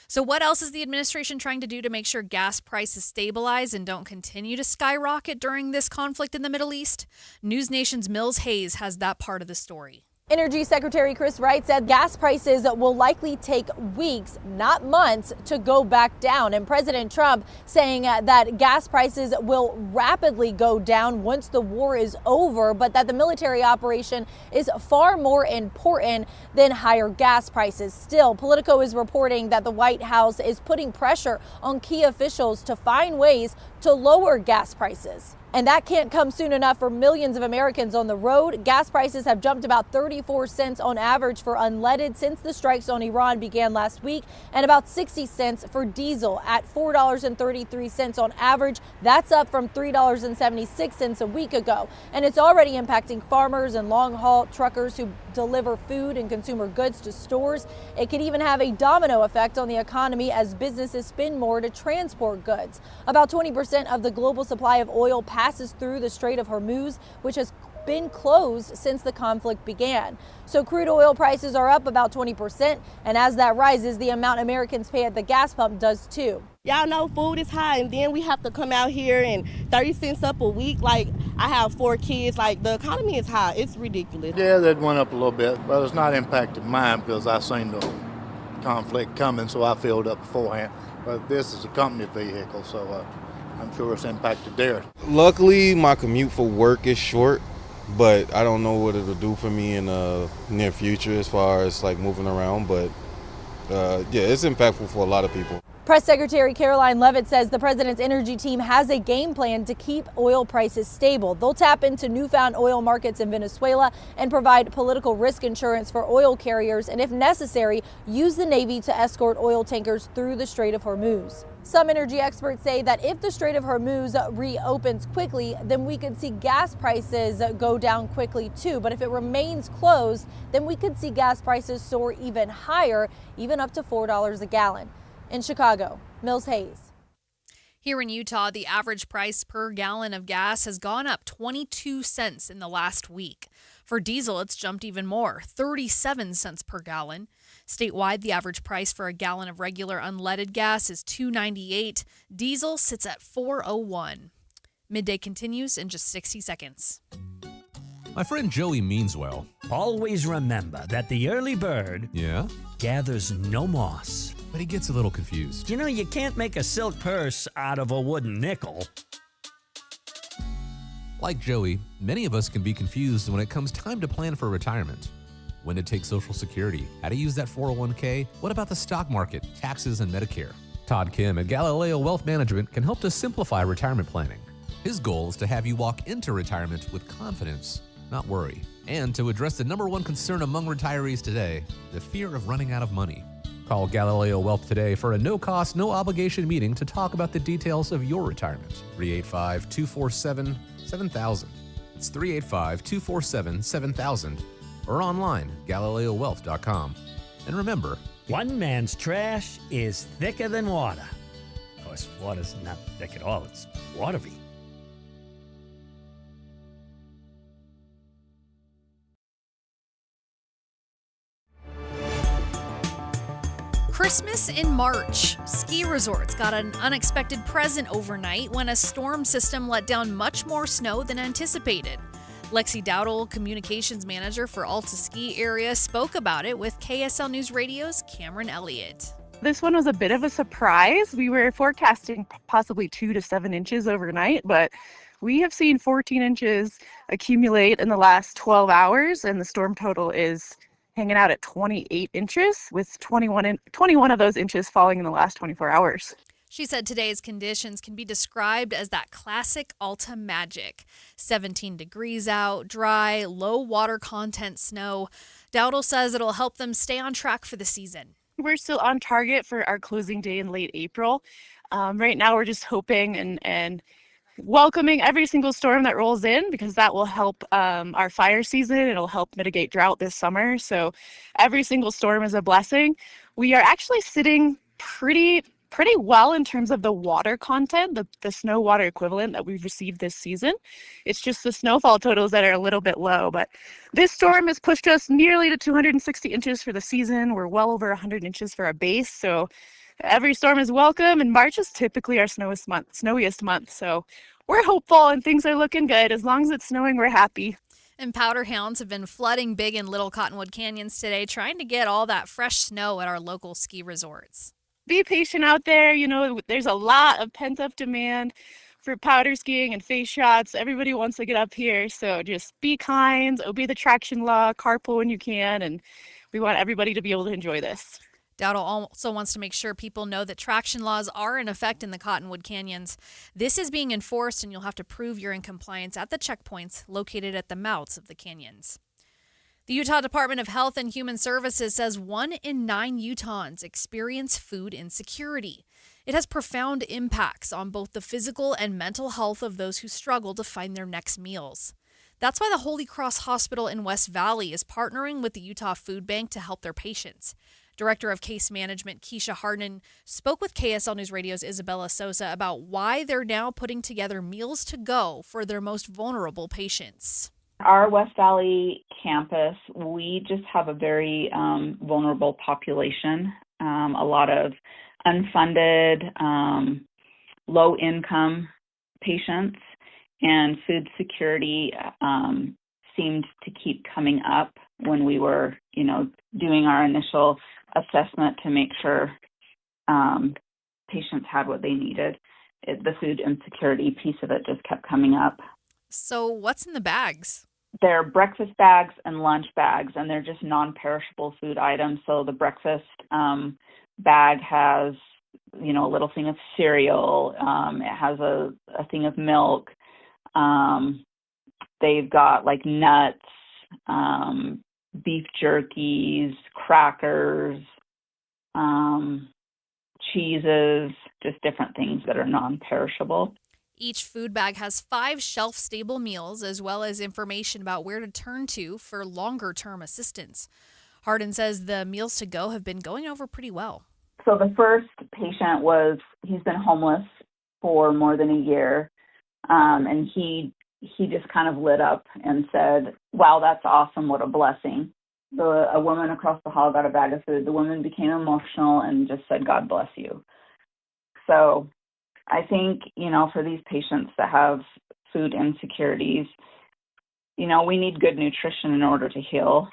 So what else is the administration trying to do to make sure gas prices stabilize and don't continue to skyrocket during this conflict in the Middle East? News Nation's Mills Hayes has that part of the story. Energy Secretary Chris Wright said gas prices will likely take weeks, not months, to go back down. And President Trump saying that gas prices will rapidly go down once the war is over, but that the military operation is far more important than higher gas prices. Still, Politico is reporting that the White House is putting pressure on key officials to find ways to lower gas prices. And that can't come soon enough for millions of Americans on the road. Gas prices have jumped about 34 cents on average for unleaded since the strikes on Iran began last week, and about 60 cents for diesel at $4.33 on average. That's up from $3.76 a week ago. And it's already impacting farmers and long-haul truckers who deliver food and consumer goods to stores. It could even have a domino effect on the economy as businesses spend more to transport goods. About 20% of the global supply of oil passes through the Strait of Hormuz, which has been closed since the conflict began. So crude oil prices are up about 20%, and as that rises, the amount Americans pay at the gas pump does too. Y'all know food is high, and then we have to come out here and 30 cents up a week. Like, I have 4 kids. Like, the economy is high. It's ridiculous. Yeah, that went up a little bit, but it's not impacted mine because I seen the conflict coming, so I filled up beforehand. But this is a company vehicle, so I'm sure it's impacted there. Luckily, my commute for work is short, but I don't know what it'll do for me in the near future as far as like moving around. But yeah, it's impactful for a lot of people. Press Secretary Caroline Leavitt says the president's energy team has a game plan to keep oil prices stable. They'll tap into newfound oil markets in Venezuela and provide political risk insurance for oil carriers, and if necessary, use the Navy to escort oil tankers through the Strait of Hormuz. Some energy experts say that if the Strait of Hormuz reopens quickly, then we could see gas prices go down quickly too. But if it remains closed, then we could see gas prices soar even higher, even up to $4 a gallon. In Chicago, Mills Hayes. Here in Utah, the average price per gallon of gas has gone up 22 cents in the last week. For diesel, it's jumped even more, 37 cents per gallon. Statewide, the average price for a gallon of regular unleaded gas is $2.98. Diesel sits at $4.01. Midday continues in just 60 seconds. My friend Joey means well. Always remember that the early bird gathers no moss. But he gets a little confused. You know, you can't make a silk purse out of a wooden nickel. Like Joey, many of us can be confused when it comes time to plan for retirement. When to take Social Security, how to use that 401k, what about the stock market, taxes, and Medicare? Todd Kim at Galileo Wealth Management can help to simplify retirement planning. His goal is to have you walk into retirement with confidence, not worry, and to address the #1 concern among retirees today, the fear of running out of money. Call Galileo Wealth today for a no-cost, no-obligation meeting to talk about the details of your retirement. 385-247-7000. It's 385-247-7000. Or online, GalileoWealth.com. And remember, one man's trash is thicker than water. Of course, water's not thick at all. It's watery. Christmas in March. Ski resorts got an unexpected present overnight when a storm system let down much more snow than anticipated. Lexi Dowdle, communications manager for Alta Ski Area, spoke about it with KSL News Radio's Cameron Elliott. This one was a bit of a surprise. We were forecasting possibly 2 to 7 inches overnight, but we have seen 14 inches accumulate in the last 12 hours, and the storm total is hanging out at 28 inches, with 21 of those inches falling in the last 24 hours. She said today's conditions can be described as that classic Alta magic. 17 degrees out, dry, low water content snow. Dowdle says it'll help them stay on track for the season. We're still on target for our closing day in late April. Right now, we're just hoping and welcoming every single storm that rolls in, because that will help our fire season. It'll help mitigate drought this summer. So every single storm is a blessing. We are actually sitting pretty well in terms of the water content, the snow water equivalent that we've received this season. It's just the snowfall totals that are a little bit low. But this storm has pushed us nearly to 260 inches for the season. We're well over 100 inches for our base. So every storm is welcome, and March is typically our snowiest month. So we're hopeful and things are looking good. As long as it's snowing, we're happy. And powder hounds have been flooding big in Little Cottonwood Canyons today, trying to get all that fresh snow at our local ski resorts. Be patient out there. You know, there's a lot of pent-up demand for powder skiing and face shots. Everybody wants to get up here. So just be kind, obey the traction law, carpool when you can, and we want everybody to be able to enjoy this. Dowdle also wants to make sure people know that traction laws are in effect in the Cottonwood Canyons. This is being enforced, and you'll have to prove you're in compliance at the checkpoints located at the mouths of the canyons. The Utah Department of Health and Human Services says 1 in 9 Utahns experience food insecurity. It has profound impacts on both the physical and mental health of those who struggle to find their next meals. That's why the Holy Cross Hospital in West Valley is partnering with the Utah Food Bank to help their patients. Director of Case Management Keisha Harden spoke with KSL News Radio's Isabella Sosa about why they're now putting together meals to go for their most vulnerable patients. Our West Valley campus, we just have a very vulnerable population, a lot of unfunded, low-income patients, and food security seemed to keep coming up when we were, doing our initial assessment to make sure patients had what they needed. The food insecurity piece of it just kept coming up. So what's in the bags? They're breakfast bags and lunch bags, and they're just non-perishable food items. So the breakfast bag has, a little thing of cereal. It has a thing of milk. They've got like nuts, beef jerkies, crackers, cheeses, just different things that are non-perishable. Each food bag has 5 shelf-stable meals, as well as information about where to turn to for longer-term assistance. Harden says the meals to go have been going over pretty well. So the first patient he's been homeless for more than a year, and he just kind of lit up and said, wow, that's awesome, what a blessing. A woman across the hall got a bag of food. The woman became emotional and just said, God bless you. So I think, for these patients that have food insecurities, we need good nutrition in order to heal.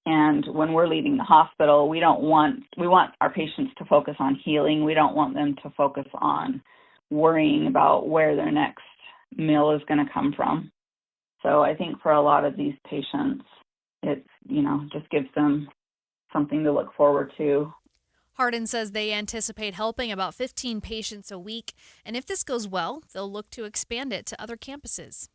And when we're leaving the hospital, we want our patients to focus on healing. We don't want them to focus on worrying about where their next meal is going to come from. So I think for a lot of these patients, it, just gives them something to look forward to. Harden says they anticipate helping about 15 patients a week, and if this goes well, they'll look to expand it to other campuses.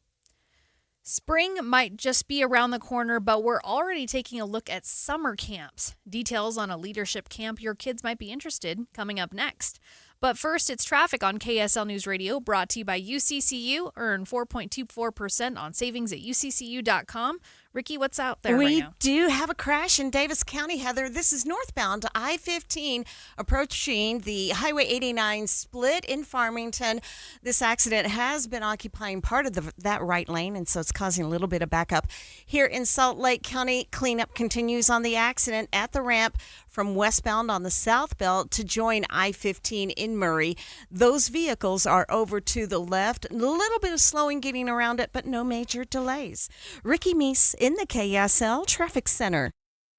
Spring might just be around the corner, but we're already taking a look at summer camps. Details on a leadership camp your kids might be interested coming up next. But first, it's traffic on KSL News Radio, brought to you by UCCU. Earn 4.24% on savings at uccu.com. Ricky, what's out there right now? We do have a crash in Davis County, Heather. This is northbound I-15 approaching the Highway 89 split in Farmington. This accident has been occupying part of that right lane, and so it's causing a little bit of backup. Here in Salt Lake County, cleanup continues on the accident at the ramp from westbound on the South Belt to join I-15 in Murray. Those vehicles are over to the left. A little bit of slowing getting around it, but no major delays. Ricky Meese in the KSL Traffic Center.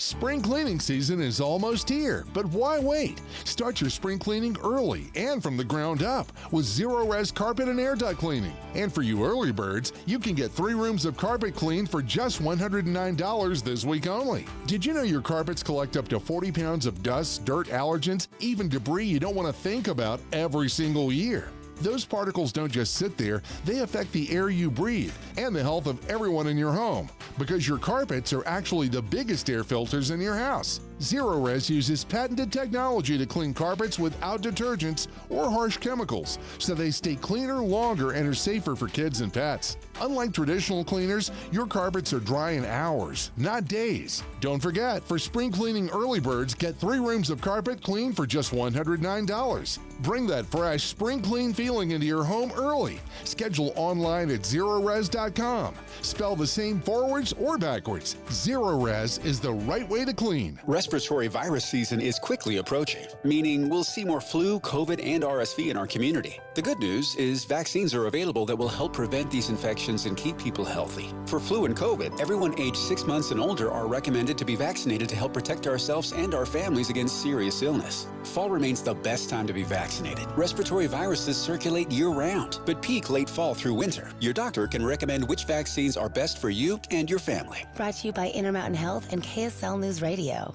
Spring cleaning season is almost here, but why wait? Start your spring cleaning early and from the ground up with zero-res carpet and air duct cleaning. And for you early birds, you can get 3 rooms of carpet cleaned for just $109 this week only. Did you know your carpets collect up to 40 pounds of dust, dirt, allergens, even debris you don't want to think about every single year? Those particles don't just sit there, they affect the air you breathe and the health of everyone in your home, because your carpets are actually the biggest air filters in your house. Zero-Res uses patented technology to clean carpets without detergents or harsh chemicals, so they stay cleaner longer and are safer for kids and pets. Unlike traditional cleaners, your carpets are dry in hours, not days. Don't forget, for spring cleaning early birds, get 3 rooms of carpet cleaned for just $109. Bring that fresh spring clean feeling into your home early. Schedule online at zerores.com. Spell the same forwards or backwards. Zero-Res is the right way to clean. Respiratory virus season is quickly approaching, meaning we'll see more flu, COVID, and RSV in our community. The good news is vaccines are available that will help prevent these infections and keep people healthy. For flu and COVID, everyone aged 6 months and older are recommended to be vaccinated to help protect ourselves and our families against serious illness. Fall remains the best time to be vaccinated. Respiratory viruses circulate year-round, but peak late fall through winter. Your doctor can recommend which vaccines are best for you and your family. Brought to you by Intermountain Health and KSL News Radio.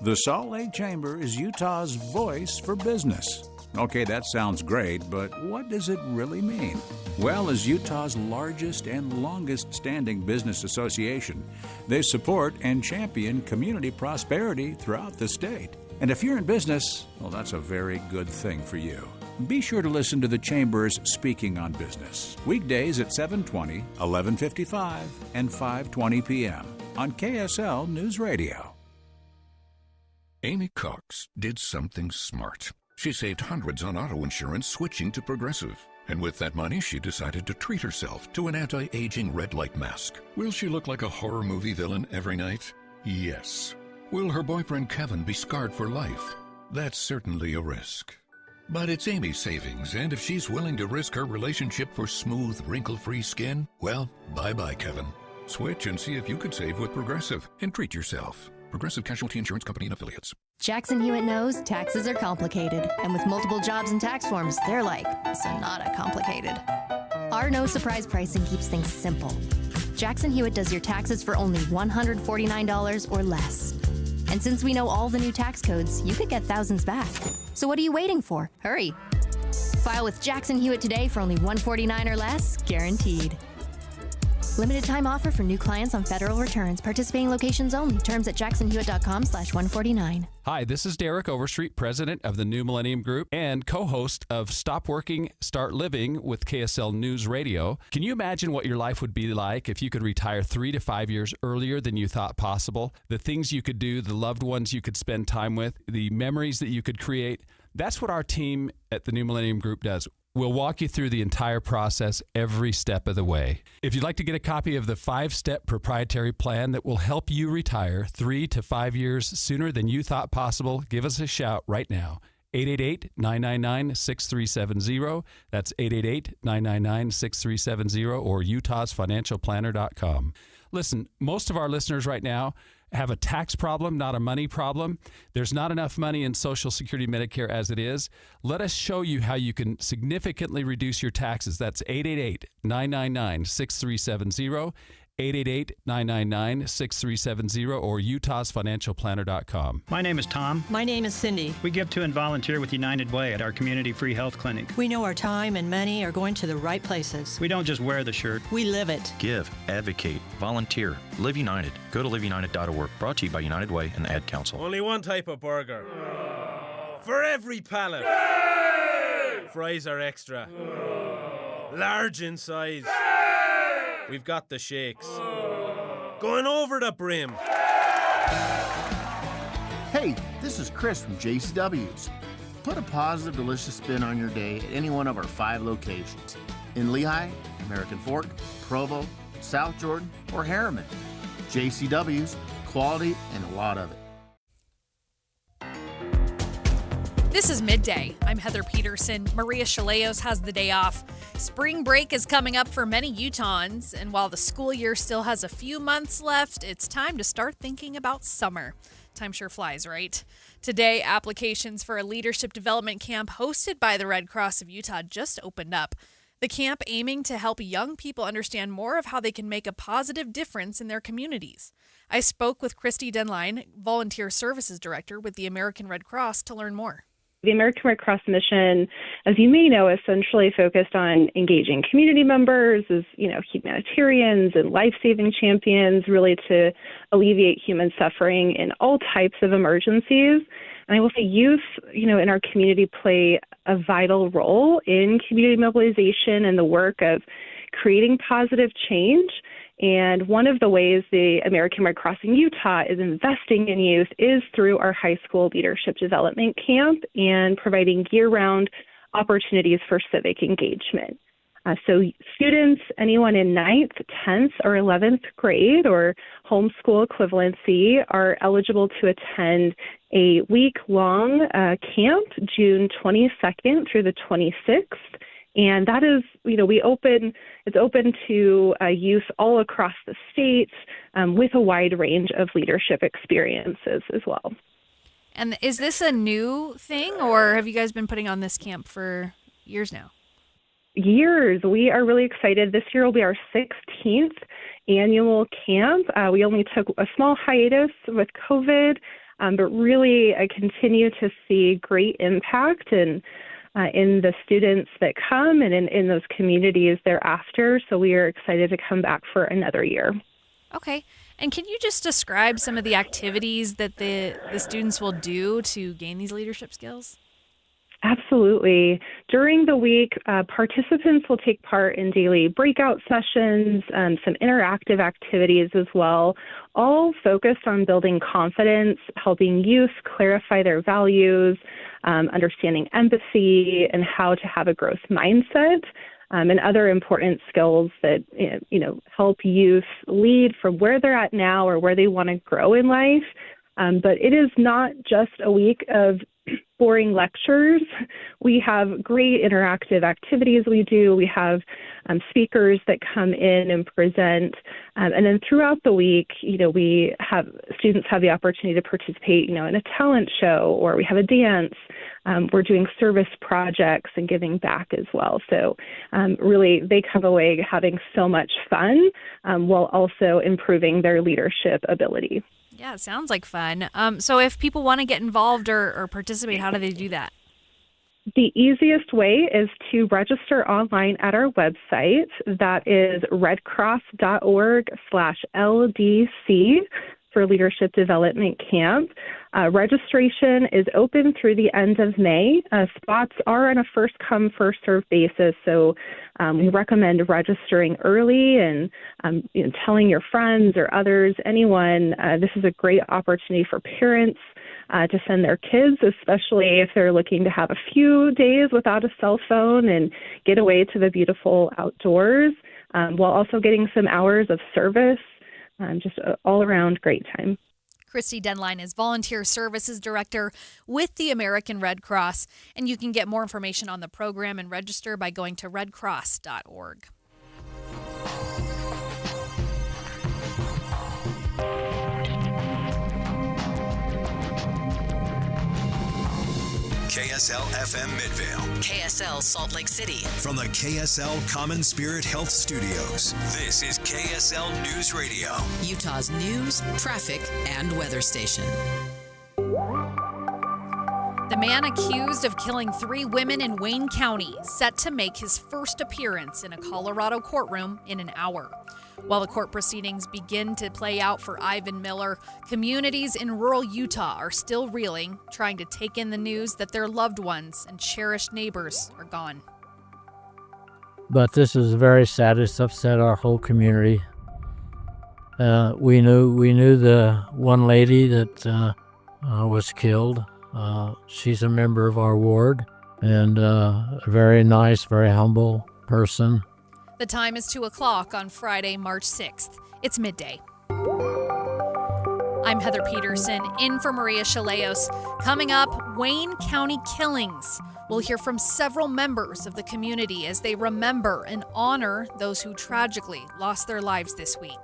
The Salt Lake Chamber is Utah's voice for business. Okay, that sounds great, but what does it really mean? Well, as Utah's largest and longest-standing business association, they support and champion community prosperity throughout the state. And if you're in business, well, that's a very good thing for you. Be sure to listen to the Chamber's Speaking on Business, weekdays at 7:20, 11:55, and 5:20 p.m. on KSL News Radio. Amy Cox did something smart. She saved hundreds on auto insurance switching to Progressive. And with that money, she decided to treat herself to an anti-aging red light mask. Will she look like a horror movie villain every night? Yes. Will her boyfriend Kevin be scarred for life? That's certainly a risk. But it's Amy's savings, and if she's willing to risk her relationship for smooth, wrinkle-free skin, well, bye-bye, Kevin. Switch and see if you could save with Progressive and treat yourself. Progressive Casualty Insurance Company and Affiliates. Jackson Hewitt knows taxes are complicated, and with multiple jobs and tax forms, they're like sonata complicated. Our no surprise pricing keeps things simple. Jackson Hewitt does your taxes for only $149 or less. And since we know all the new tax codes, you could get thousands back. So what are you waiting for? Hurry. File with Jackson Hewitt today for only $149 or less, guaranteed. Limited time offer for new clients on federal returns. Participating locations only. Terms at jacksonhewitt.com/149. Hi, this is Derek Overstreet, president of the New Millennium Group and co-host of Stop Working, Start Living with KSL News Radio. Can you imagine what your life would be like if you could retire 3 to 5 years earlier than you thought possible? The things you could do, the loved ones you could spend time with, the memories that you could create. That's what our team at the New Millennium Group does. We'll walk you through the entire process every step of the way. If you'd like to get a copy of the 5-step proprietary plan that will help you retire 3 to 5 years sooner than you thought possible, give us a shout right now. 888-999-6370. That's 888-999-6370 or utahsfinancialplanner.com. Listen, most of our listeners right now have a tax problem, not a money problem. There's not enough money in Social Security Medicare as it is. Let us show you how you can significantly reduce your taxes. That's 888-999-6370. 888-999-6370 or utahsfinancialplanner.com. My name is Tom. My name is Cindy. We give to and volunteer with United Way at our community free health clinic. We know our time and money are going to the right places. We don't just wear the shirt. We live it. Give, advocate, volunteer, Live United. Go to liveunited.org. Brought to you by United Way and the Ad Council. Only one type of burger. For every pallet. Fries are extra. Large in size. We've got the shakes. Going over the brim. Hey, this is Chris from JCW's. Put a positive, delicious spin on your day at any one of our 5 locations. In Lehigh, American Fork, Provo, South Jordan, or Harriman. JCW's, quality and a lot of it. This is Midday. I'm Heather Peterson. Maria Shilaos has the day off. Spring break is coming up for many Utahns, and while the school year still has a few months left, it's time to start thinking about summer. Time sure flies, right? Today, applications for a leadership development camp hosted by the Red Cross of Utah just opened up. The camp aiming to help young people understand more of how they can make a positive difference in their communities. I spoke with Christy Denline, Volunteer Services Director with the American Red Cross, to learn more. The American Red Cross mission, as you may know, is essentially focused on engaging community members as, humanitarians and life-saving champions, really to alleviate human suffering in all types of emergencies. And I will say youth, in our community play a vital role in community mobilization and the work of creating positive change. And one of the ways the American Red Cross in Utah is investing in youth is through our high school leadership development camp and providing year-round opportunities for civic engagement. So students, anyone in 9th, 10th, or 11th grade or homeschool equivalency are eligible to attend a week-long camp, June 22nd through the 26th. And that is, it's open to youth all across the state with a wide range of leadership experiences as well. And is this a new thing, or have you guys been putting on this camp for years now? Years. We are really excited. This year will be our 16th annual camp. We only took a small hiatus with COVID, but really I continue to see great impact in the students that come and in those communities thereafter. So we are excited to come back for another year. Okay. And can you just describe some of the activities that the students will do to gain these leadership skills? Absolutely. During the week, participants will take part in daily breakout sessions, some interactive activities as well, all focused on building confidence, helping youth clarify their values, understanding empathy, and how to have a growth mindset, and other important skills that, help youth lead from where they're at now or where they want to grow in life. But it is not just a week of boring lectures. We have great interactive activities we do. We have speakers that come in and present. And then throughout the week, we have students have the opportunity to participate, in a talent show, or we have a dance. We're doing service projects and giving back as well. So really, they come away having so much fun while also improving their leadership ability. Yeah, it sounds like fun. So if people want to get involved or participate, how do they do that? The easiest way is to register online at our website. That is redcross.org/LDC for Leadership Development Camp. Registration is open through the end of May. Spots are on a first-come, first-served basis, so we recommend registering early and telling your friends or others, anyone. This is a great opportunity for parents to send their kids, especially if they're looking to have a few days without a cell phone and get away to the beautiful outdoors, while also getting some hours of service. Just an all-around great time. Christy Denline is Volunteer Services Director with the American Red Cross, and you can get more information on the program and register by going to redcross.org. KSL FM Midvale. KSL Salt Lake City. From the KSL Common Spirit Health Studios, this is KSL News Radio. Utah's news, traffic, and weather station. The man accused of killing 3 women in Wayne County set to make his first appearance in a Colorado courtroom in an hour. While the court proceedings begin to play out for Ivan Miller, communities in rural Utah are still reeling, trying to take in the news that their loved ones and cherished neighbors are gone. But this is very sad. It's upset our whole community. We knew the one lady that was killed. She's a member of our ward and a very nice, very humble person. The time is 2 o'clock on Friday, March 6th. It's midday. I'm Heather Peterson, in for Maria Shilaos. Coming up, Wayne County killings. We'll hear from several members of the community as they remember and honor those who tragically lost their lives this week.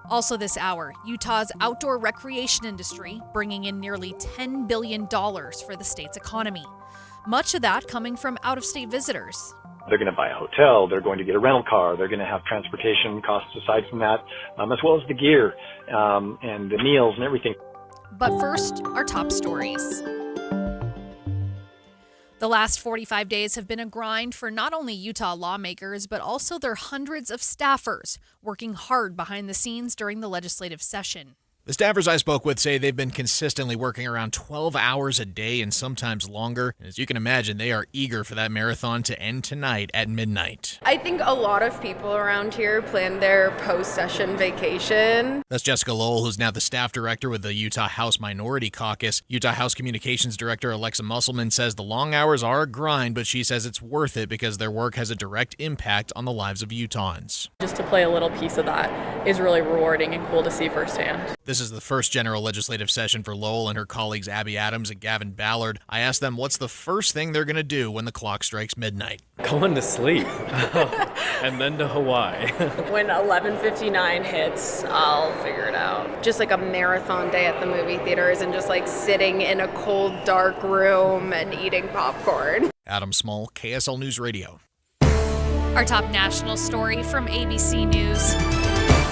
Also this hour, Utah's outdoor recreation industry bringing in nearly $10 billion for the state's economy. Much of that coming from out-of-state visitors. They're going to buy a hotel, they're going to get a rental car, they're going to have transportation costs aside from that, as well as the gear and the meals and everything. But first, our top stories. The last 45 days have been a grind for not only Utah lawmakers, but also their hundreds of staffers working hard behind the scenes during the legislative session. The staffers I spoke with say they've been consistently working around 12 hours a day and sometimes longer. As you can imagine, they are eager for that marathon to end tonight at midnight. I think a lot of people around here plan their post-session vacation. That's Jessica Lowell, who's now the staff director with the Utah House Minority Caucus. Utah House Communications Director Alexa Musselman says the long hours are a grind, but she says it's worth it because their work has a direct impact on the lives of Utahns. Just to play a little piece of that is really rewarding and cool to see firsthand. This is the first general legislative session for Lowell and her colleagues Abby Adams and Gavin Ballard. I asked them what's the first thing they're going to do when the clock strikes midnight. Going to sleep and then to Hawaii. When 11:59 hits, I'll figure it out. Just like a marathon day at the movie theaters and just like sitting in a cold, dark room and eating popcorn. Adam Small, KSL News Radio. Our top national story from ABC News.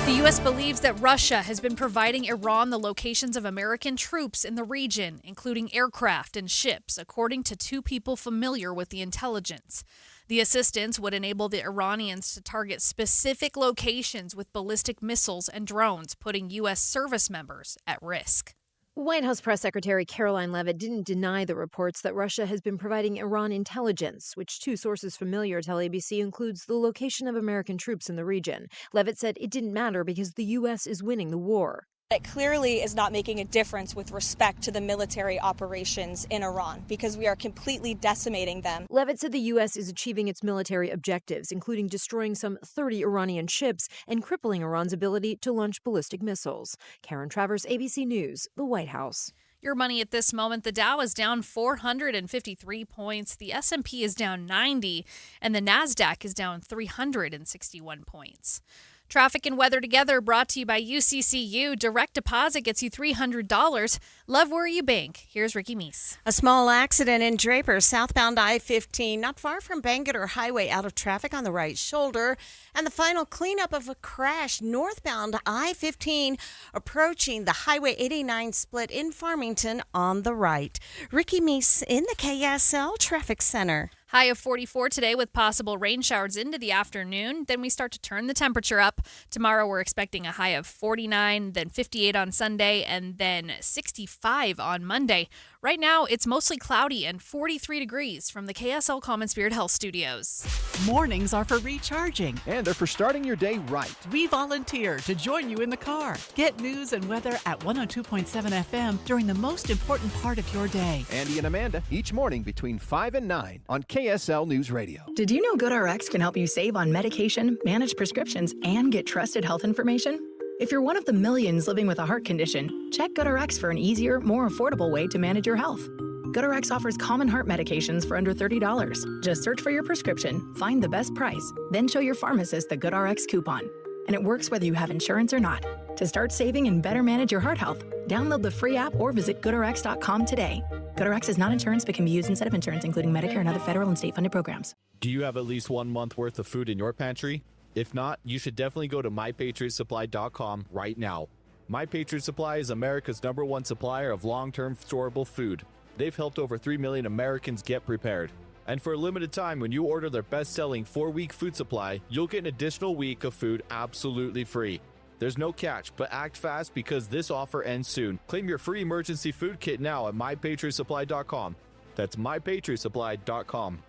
The U.S. believes that Russia has been providing Iran the locations of American troops in the region, including aircraft and ships, according to two people familiar with the intelligence. The assistance would enable the Iranians to target specific locations with ballistic missiles and drones, putting U.S. service members at risk. White House Press Secretary Caroline Leavitt didn't deny the reports that Russia has been providing Iran intelligence, which two sources familiar tell ABC includes the location of American troops in the region. Leavitt said it didn't matter because the U.S. is winning the war. It clearly is not making a difference with respect to the military operations in Iran because we are completely decimating them. Leavitt said the U.S. is achieving its military objectives, including destroying some 30 Iranian ships and crippling Iran's ability to launch ballistic missiles. Karen Travers, ABC News, the White House. Your money at this moment, the Dow is down 453 points, the S&P is down 90, and the NASDAQ is down 361 points. Traffic and weather together brought to you by UCCU. Direct deposit gets you $300. Love where you bank. Here's Ricky Meese. A small accident in Draper, southbound I-15, not far from Bangerter Highway, out of traffic on the right shoulder. And the final cleanup of a crash northbound I-15 approaching the Highway 89 split in Farmington on the right. Ricky Meese in the KSL Traffic Center. High of 44 today with possible rain showers into the afternoon. Then we start to turn the temperature up. Tomorrow we're expecting a high of 49, then 58 on Sunday, and then 65 on Monday. Right now, it's mostly cloudy and 43 degrees from the KSL Common Spirit Health Studios. Mornings are for recharging. And they're for starting your day right. We volunteer to join you in the car. Get news and weather at 102.7 FM during the most important part of your day. Andy and Amanda, each morning between 5 and 9 on KSL News Radio. Did you know GoodRx can help you save on medication, manage prescriptions, and get trusted health information? If you're one of the millions living with a heart condition, check GoodRx for an easier, more affordable way to manage your health. GoodRx offers common heart medications for under $30. Just search for your prescription, find the best price, then show your pharmacist the GoodRx coupon. And it works whether you have insurance or not. To start saving and better manage your heart health, download the free app or visit GoodRx.com today. GoodRx is not insurance but can be used instead of insurance, including Medicare and other federal and state-funded programs. Do you have at least 1 month worth of food in your pantry? If not, you should definitely go to MyPatriotSupply.com right now. My Patriot Supply is America's #1 supplier of long-term storable food. They've helped over 3 million Americans get prepared. And for a limited time, when you order their best-selling 4-week food supply, you'll get an additional week of food absolutely free. There's no catch, but act fast because this offer ends soon. Claim your free emergency food kit now at MyPatriotSupply.com. That's MyPatriotSupply.com.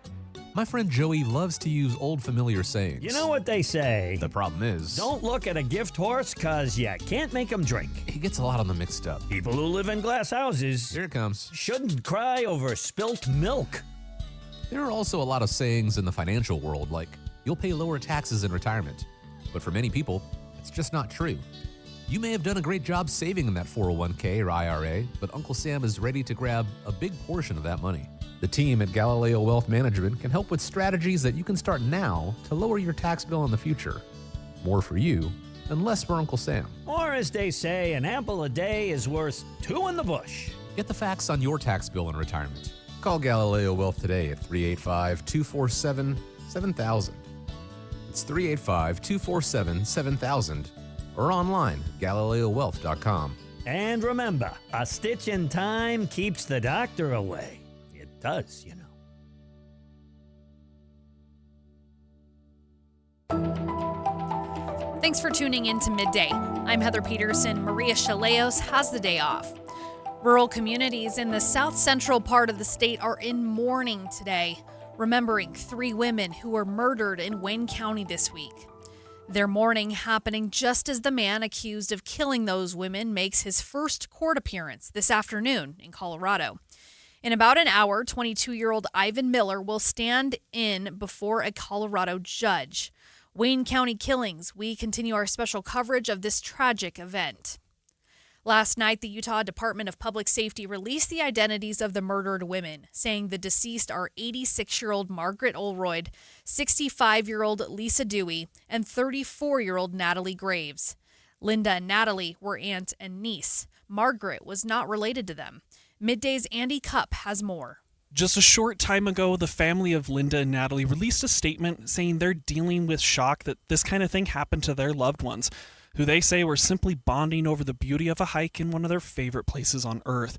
My friend Joey loves to use old familiar sayings. You know what they say? The problem is, don't look at a gift horse, cause you can't make them drink. He gets a lot on the mixed up. People who live in glass houses, here it comes, shouldn't cry over spilt milk. There are also a lot of sayings in the financial world, like, you'll pay lower taxes in retirement. But for many people, it's just not true. You may have done a great job saving in that 401k or IRA, but Uncle Sam is ready to grab a big portion of that money. The team at Galileo Wealth Management can help with strategies that you can start now to lower your tax bill in the future. More for you and less for Uncle Sam. Or as they say, an apple a day is worth two in the bush. Get the facts on your tax bill in retirement. Call Galileo Wealth today at 385-247-7000. It's 385-247-7000 or online at GalileoWealth.com. And remember, a stitch in time keeps the doctor away. It does, you know. Thanks for tuning in to Midday. I'm Heather Peterson. Maria Shilaos has the day off. Rural communities in the south central part of the state are in mourning today, remembering 3 women who were murdered in Wayne County this week. Their mourning happening just as the man accused of killing those women makes his first court appearance this afternoon in Colorado. In about an hour, 22-year-old Ivan Miller will stand in before a Colorado judge. Wayne County killings, we continue our special coverage of this tragic event. Last night, the Utah Department of Public Safety released the identities of the murdered women, saying the deceased are 86-year-old Margaret Oldroyd, 65-year-old Lisa Dewey, and 34-year-old Natalie Graves. Linda and Natalie were aunt and niece. Margaret was not related to them. Midday's Andy Cupp has more. Just a short time ago, the family of Linda and Natalie released a statement saying they're dealing with shock that this kind of thing happened to their loved ones, who they say were simply bonding over the beauty of a hike in one of their favorite places on Earth.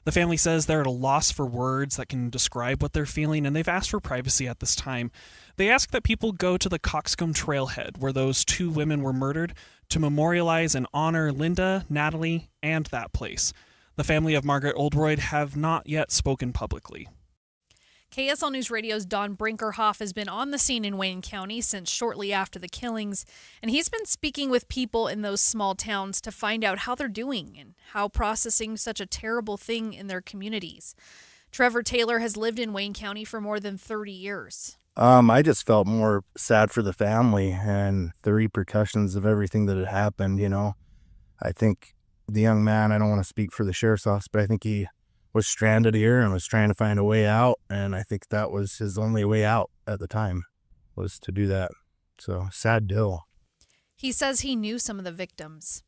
The family says they're at a loss for words that can describe what they're feeling, and they've asked for privacy at this time. They ask that people go to the Coxcomb Trailhead, where those 2 women were murdered, to memorialize and honor Linda, Natalie, and that place. The family of Margaret Oldroyd have not yet spoken publicly. KSL News Radio's Don Brinkerhoff has been on the scene in Wayne County since shortly after the killings, and he's been speaking with people in those small towns to find out how they're doing and how processing such a terrible thing in their communities. Trevor Taylor has lived in Wayne County for more than 30 years. I just felt more sad for the family and the repercussions of everything that had happened, you know. I think the young man, I don't want to speak for the sheriff's office, but I think he was stranded here and was trying to find a way out, and I think that was his only way out at the time, was to do that. So, sad deal. He says he knew some of the victims.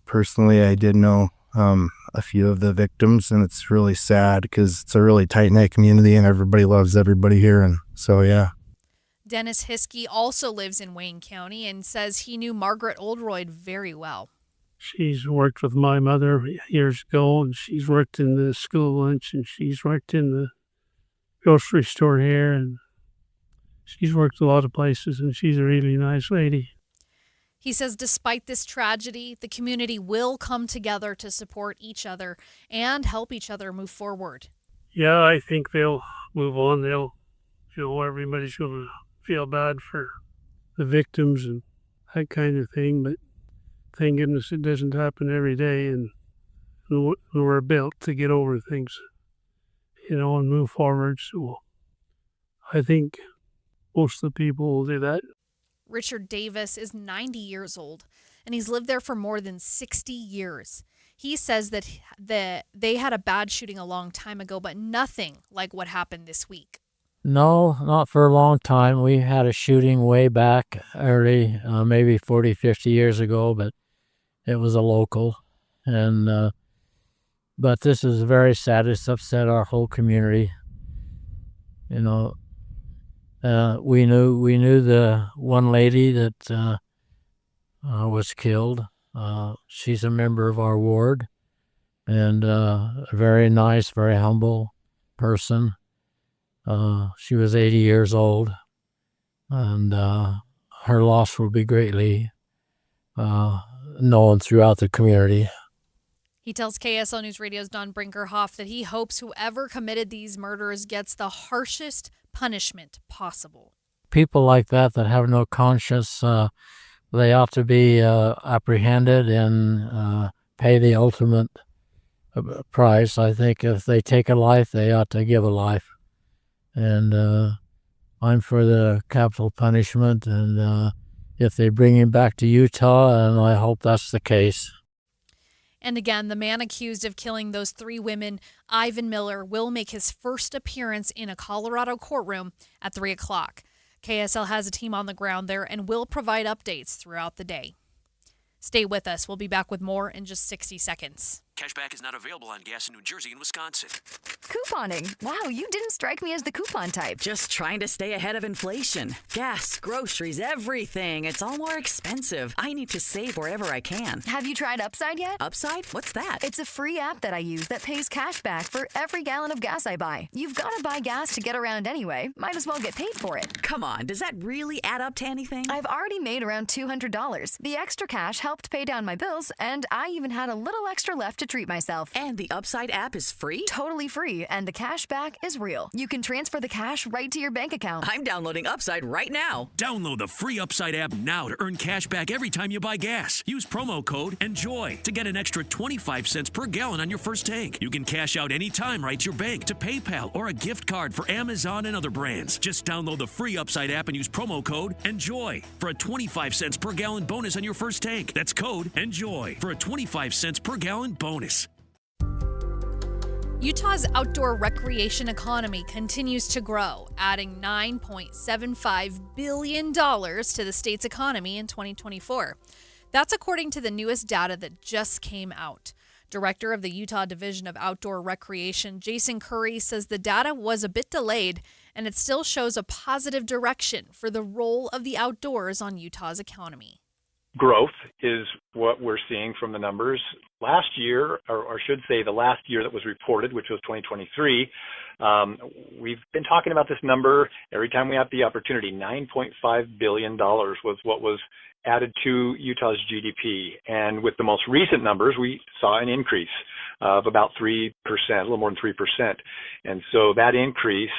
Personally, I did know a few of the victims, and it's really sad because it's a really tight-knit community and everybody loves everybody here, and so, yeah. Dennis Hiskey also lives in Wayne County and says he knew Margaret Oldroyd very well. She's worked with my mother years ago, and she's worked in the school lunch, and she's worked in the grocery store here, and she's worked a lot of places, and she's a really nice lady. He says despite this tragedy, the community will come together to support each other and help each other move forward. Yeah, I think they'll move on. Everybody's going to feel bad for the victims and that kind of thing, but thank goodness it doesn't happen every day, and we're built to get over things, and move forward. So I think most of the people will do that. Richard Davis is 90 years old, and he's lived there for more than 60 years. He says that they had a bad shooting a long time ago, but nothing like what happened this week. No, not for a long time. We had a shooting way back early, maybe 40, 50 years ago, but it was a local. And but this is very sad. It's upset our whole community. We knew the one lady that was killed. She's a member of our ward, and a very nice, very humble person. She was 80 years old, and her loss will be greatly known throughout the community. He tells KSL News Radio's Don Brinkerhoff that he hopes whoever committed these murders gets the harshest punishment possible. People like that have no conscience, they ought to be apprehended and pay the ultimate price. I think if they take a life, they ought to give a life. And I'm for the capital punishment, and if they bring him back to Utah, and I hope that's the case. And again, the man accused of killing those 3 women, Ivan Miller, will make his first appearance in a Colorado courtroom at 3 o'clock. KSL has a team on the ground there and will provide updates throughout the day. Stay with us. We'll be back with more in just 60 seconds. Cashback is not available on gas in New Jersey and Wisconsin. Couponing. Wow, you didn't strike me as the coupon type. Just trying to stay ahead of inflation. Gas, groceries, everything. It's all more expensive. I need to save wherever I can. Have you tried Upside yet? Upside? What's that? It's a free app that I use that pays cash back for every gallon of gas I buy. You've got to buy gas to get around anyway. Might as well get paid for it. Come on, does that really add up to anything? I've already made around $200. The extra cash helped pay down my bills, and I even had a little extra left to treat myself. And the Upside app is free? Totally free, and the cash back is real. You can transfer the cash right to your bank account. I'm downloading Upside right now. Download the free Upside app now to earn cash back every time you buy gas. Use promo code ENJOY to get an extra 25 cents per gallon on your first tank. You can cash out anytime right to your bank, to PayPal, or a gift card for Amazon and other brands. Just download the free Upside app and use promo code ENJOY for a 25 cents per gallon bonus on your first tank. That's code ENJOY for a 25 cents per gallon bonus. Utah's outdoor recreation economy continues to grow, adding $9.75 billion to the state's economy in 2024. That's according to the newest data that just came out. Director of the Utah Division of Outdoor Recreation, Jason Curry, says the data was a bit delayed, and it still shows a positive direction for the role of the outdoors on Utah's economy. Growth is what we're seeing from the numbers. Last year, or I should say the last year that was reported, which was 2023, we've been talking about this number every time we have the opportunity. $9.5 billion was what was added to Utah's GDP. And with the most recent numbers, we saw an increase of about 3%, a little more than 3%. And so that increase,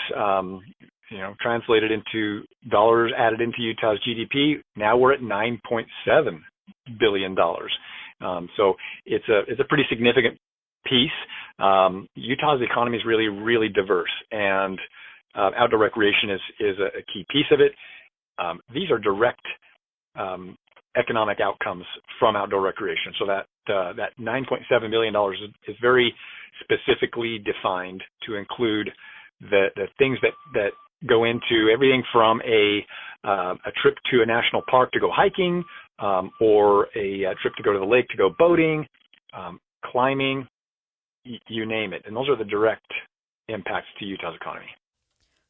translated into dollars added into Utah's GDP, now we're at $9.7 billion. So it's a pretty significant piece. Utah's economy is really, really diverse, and outdoor recreation is a key piece of it. These are direct economic outcomes from outdoor recreation. So that $9.7 billion is very specifically defined to include the things that go into everything from a trip to a national park to go hiking, or a trip to go to the lake to go boating, climbing, you name it. And those are the direct impacts to Utah's economy.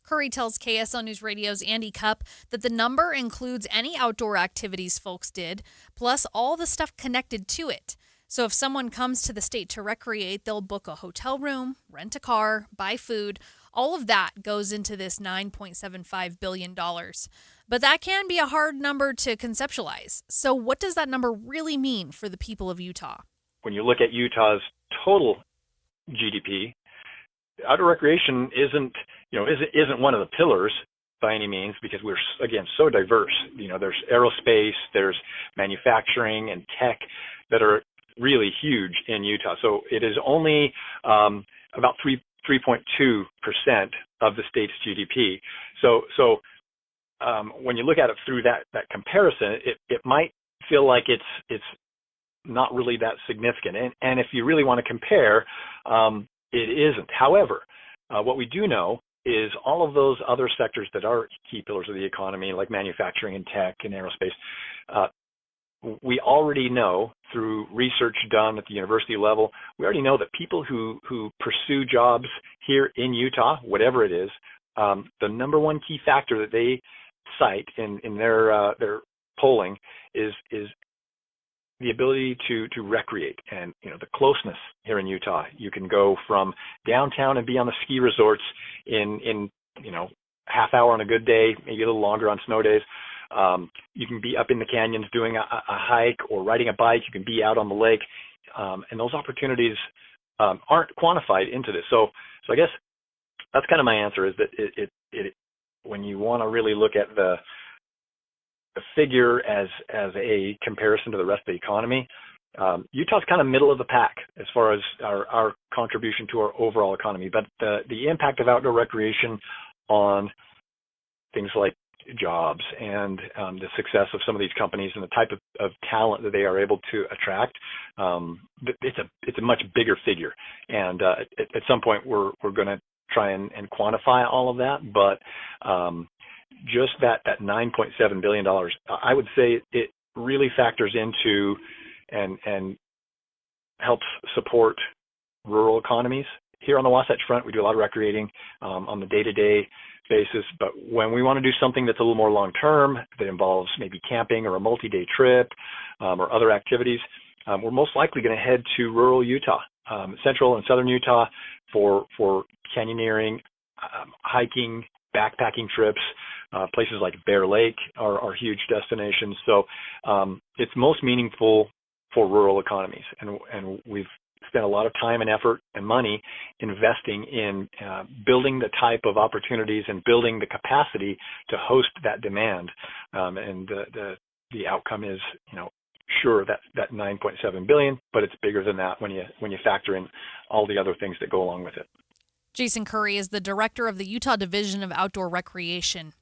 Curry tells KSL News Radio's Andy Cupp that the number includes any outdoor activities folks did, plus all the stuff connected to it. So if someone comes to the state to recreate, they'll book a hotel room, rent a car, buy food. All of that goes into this $9.75 billion. But that can be a hard number to conceptualize. So what does that number really mean for the people of Utah? When you look at Utah's total GDP, outdoor recreation isn't one of the pillars by any means, because we're, again, so diverse. There's aerospace, there's manufacturing and tech that are really huge in Utah. So it is only about 3.2% of the state's GDP. So when you look at it through that comparison, it might feel like it's not really that significant. And if you really want to compare, it isn't. However, what we do know is all of those other sectors that are key pillars of the economy, like manufacturing and tech and aerospace, we already know through research done at the university level, we already know that people who pursue jobs here in Utah, whatever it is, the number one key factor that they cite in their polling is the ability to recreate, and the closeness here in Utah. You can go from downtown and be on the ski resorts in half hour on a good day, maybe a little longer on snow days. You can be up in the canyons doing a hike or riding a bike. You can be out on the lake, and those opportunities aren't quantified into this. So I guess that's kind of my answer, is that it when you want to really look at the figure as a comparison to the rest of the economy, Utah's kind of middle of the pack as far as our contribution to our overall economy. But the impact of outdoor recreation on things like jobs and the success of some of these companies and the type of talent that they are able to attract, it's a much bigger figure. And at some point, we're going to try and quantify all of that. But just that $9.7 billion, I would say it really factors into and helps support rural economies. Here on the Wasatch Front, we do a lot of recreating on the day-to-day basis, but when we want to do something that's a little more long-term, that involves maybe camping or a multi-day trip or other activities, we're most likely going to head to rural Utah, central and southern Utah for canyoneering, hiking, backpacking trips. Places like Bear Lake are huge destinations. So it's most meaningful for rural economies, and we've spent a lot of time and effort and money investing in building the type of opportunities and building the capacity to host that demand. And the outcome is, sure, that $9.7 billion, but it's bigger than that when you factor in all the other things that go along with it. Jason Curry is the director of the Utah Division of Outdoor Recreation.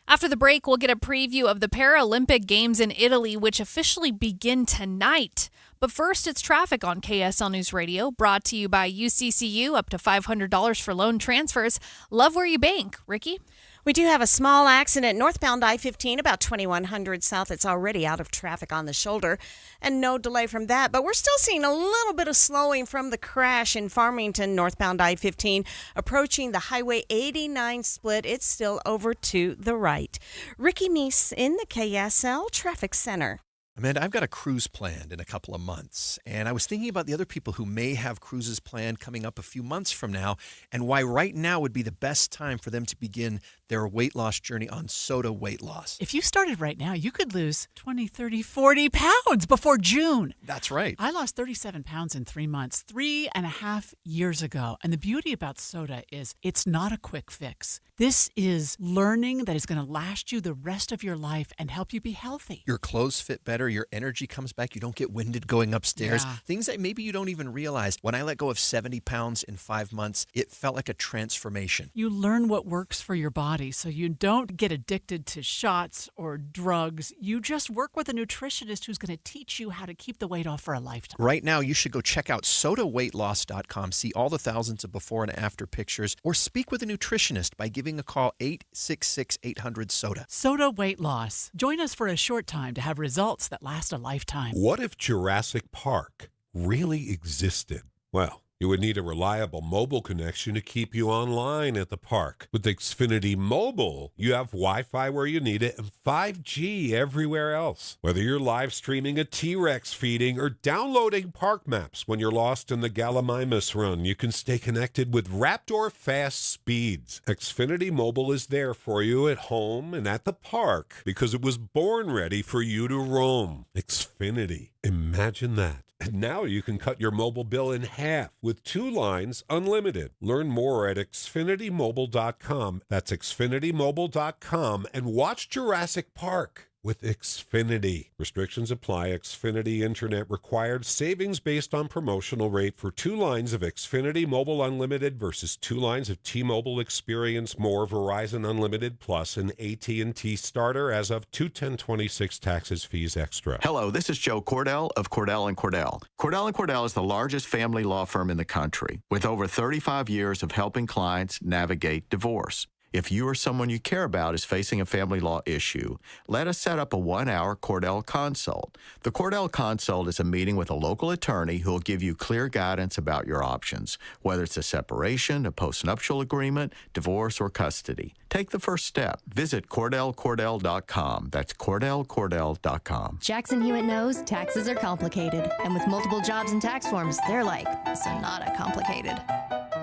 After the break, we'll get a preview of the Paralympic Games in Italy, which officially begin tonight. But first, it's traffic on KSL News Radio, brought to you by UCCU, up to $500 for loan transfers. Love where you bank. Ricky? We do have a small accident northbound I-15, about 2100 south. It's already out of traffic on the shoulder, and no delay from that. But we're still seeing a little bit of slowing from the crash in Farmington, northbound I-15, approaching the Highway 89 split. It's still over to the right. Ricky Meese in the KSL Traffic Center. Amanda, I've got a cruise planned in a couple of months, and I was thinking about the other people who may have cruises planned coming up a few months from now, and why right now would be the best time for them to begin their weight loss journey on Soda Weight Loss. If you started right now, you could lose 20, 30, 40 pounds before June. That's right. I lost 37 pounds in 3 months, 3.5 years ago. And the beauty about soda is it's not a quick fix. This is learning that is going to last you the rest of your life and help you be healthy. Your clothes fit better, your energy comes back, you don't get winded going upstairs. Yeah. Things that maybe you don't even realize. When I let go of 70 pounds in 5 months, it felt like a transformation. You learn what works for your body so you don't get addicted to shots or drugs. You just work with a nutritionist who's going to teach you how to keep the weight off for a lifetime. Right now, you should go check out sodaweightloss.com, see all the thousands of before and after pictures, or speak with a nutritionist by giving a call 866-800-SODA. Soda Weight Loss. Join us for a short time to have results that last a lifetime. What if Jurassic Park really existed? Well, you would need a reliable mobile connection to keep you online at the park. With Xfinity Mobile, you have Wi-Fi where you need it and 5G everywhere else. Whether you're live streaming a T-Rex feeding or downloading park maps when you're lost in the Gallimimus Run, you can stay connected with Raptor fast speeds. Xfinity Mobile is there for you at home and at the park because it was born ready for you to roam. Xfinity. Imagine that. And now you can cut your mobile bill in half with 2 lines unlimited. Learn more at xfinitymobile.com. That's xfinitymobile.com, and watch Jurassic Park with Xfinity. Restrictions apply. Xfinity Internet required. Savings based on promotional rate for 2 lines of Xfinity Mobile Unlimited versus 2 lines of T-Mobile Experience More, Verizon Unlimited Plus, and AT&T Starter as of 2/10/26. Taxes, fees extra. Hello, this is Joe Cordell of Cordell & Cordell. Cordell & Cordell is the largest family law firm in the country with over 35 years of helping clients navigate divorce. If you or someone you care about is facing a family law issue, let us set up a 1-hour Cordell Consult. The Cordell Consult is a meeting with a local attorney who will give you clear guidance about your options, whether it's a separation, a postnuptial agreement, divorce, or custody. Take the first step. Visit CordellCordell.com. That's CordellCordell.com. Jackson Hewitt knows taxes are complicated, and with multiple jobs and tax forms, they're like Sonata complicated.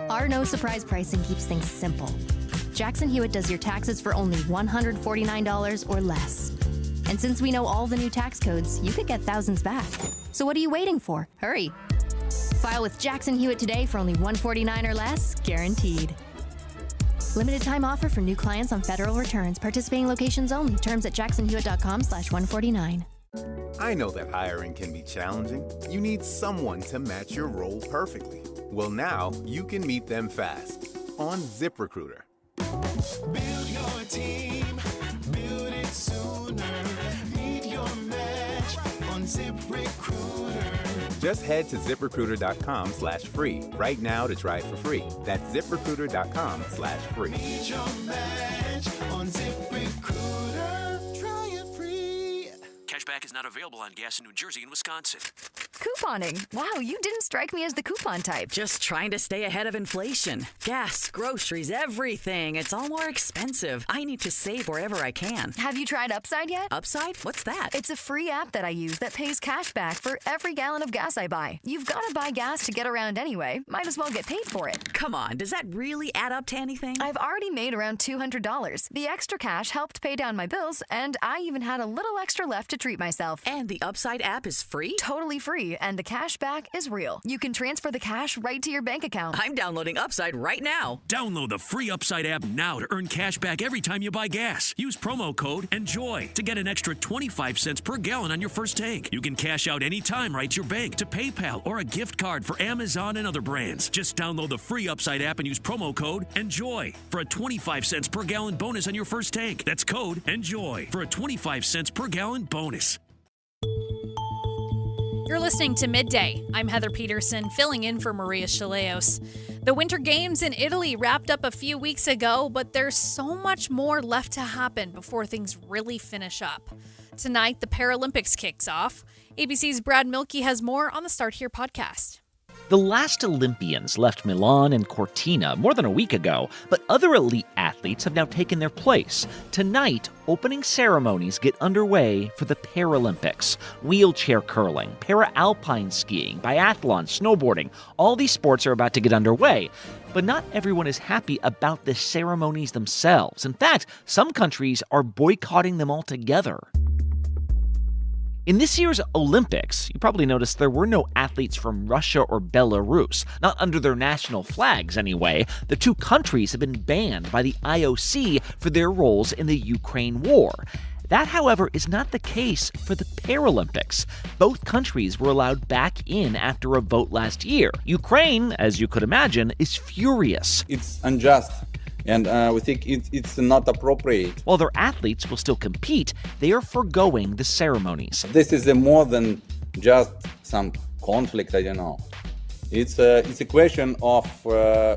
Our no surprise pricing keeps things simple. Jackson Hewitt does your taxes for only $149 or less. And since we know all the new tax codes, you could get thousands back. So what are you waiting for? Hurry. File with Jackson Hewitt today for only $149 or less, guaranteed. Limited time offer for new clients on federal returns. Participating locations only. Terms at jacksonhewitt.com/149. I know that hiring can be challenging. You need someone to match your role perfectly. Well, now you can meet them fast on ZipRecruiter. Build your team, ZipRecruiter. Just head to ZipRecruiter.com/free right now to try it for free. That's ZipRecruiter.com/free. Need your match on ZipRecruiter. Try it free. Cashback is not available on gas in New Jersey and Wisconsin. Couponing. Wow, you didn't strike me as the coupon type. Just trying to stay ahead of inflation. Gas, groceries, everything. It's all more expensive. I need to save wherever I can. Have you tried Upside yet? Upside? What's that? It's a free app that I use that pays cash back for every gallon of gas I buy. You've got to buy gas to get around anyway. Might as well get paid for it. Come on, does that really add up to anything? I've already made around $200. The extra cash helped pay down my bills, and I even had a little extra left to treat myself. And the Upside app is free? Totally free, and the cash back is real. You can transfer the cash right to your bank account. I'm downloading Upside right now. Download the free Upside app now to earn cash back every time you buy gas. Use promo code ENJOY to get an extra 25 cents per gallon on your first tank. You can cash out anytime right to your bank, to PayPal, or a gift card for Amazon and other brands. Just download the free Upside app and use promo code ENJOY for a 25 cents per gallon bonus on your first tank. That's code ENJOY for a 25 cents per gallon bonus. You're listening to Midday. I'm Heather Peterson, filling in for Maria Shilaos. The Winter Games in Italy wrapped up a few weeks ago, but there's so much more left to happen before things really finish up. Tonight, the Paralympics kicks off. ABC's Brad Milkey has more on the Start Here podcast. The last Olympians left Milan and Cortina more than a week ago, but other elite athletes have now taken their place. Tonight, opening ceremonies get underway for the Paralympics. Wheelchair curling, para-alpine skiing, biathlon, snowboarding, all these sports are about to get underway. But not everyone is happy about the ceremonies themselves. In fact, some countries are boycotting them altogether. In this year's Olympics, you probably noticed there were no athletes from Russia or Belarus, not under their national flags anyway. The two countries have been banned by the IOC for their roles in the Ukraine war. That, however, is not the case for the Paralympics. Both countries were allowed back in after a vote last year. Ukraine, as you could imagine, is furious. It's unjust. And we think it's not appropriate. While their athletes will still compete, they are forgoing the ceremonies. This is more than just some conflict, I don't know. It's a question of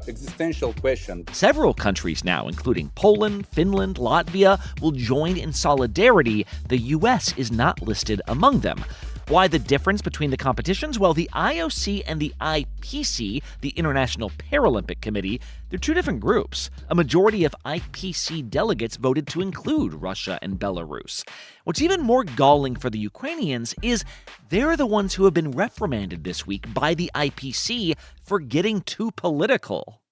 existential question. Several countries now, including Poland, Finland, Latvia, will join in solidarity. The U.S. is not listed among them. Why the difference between the competitions? Well, the IOC and the IPC, the International Paralympic Committee, they're two different groups. A majority of IPC delegates voted to include Russia and Belarus. What's even more galling for the Ukrainians is they're the ones who have been reprimanded this week by the IPC for getting too political.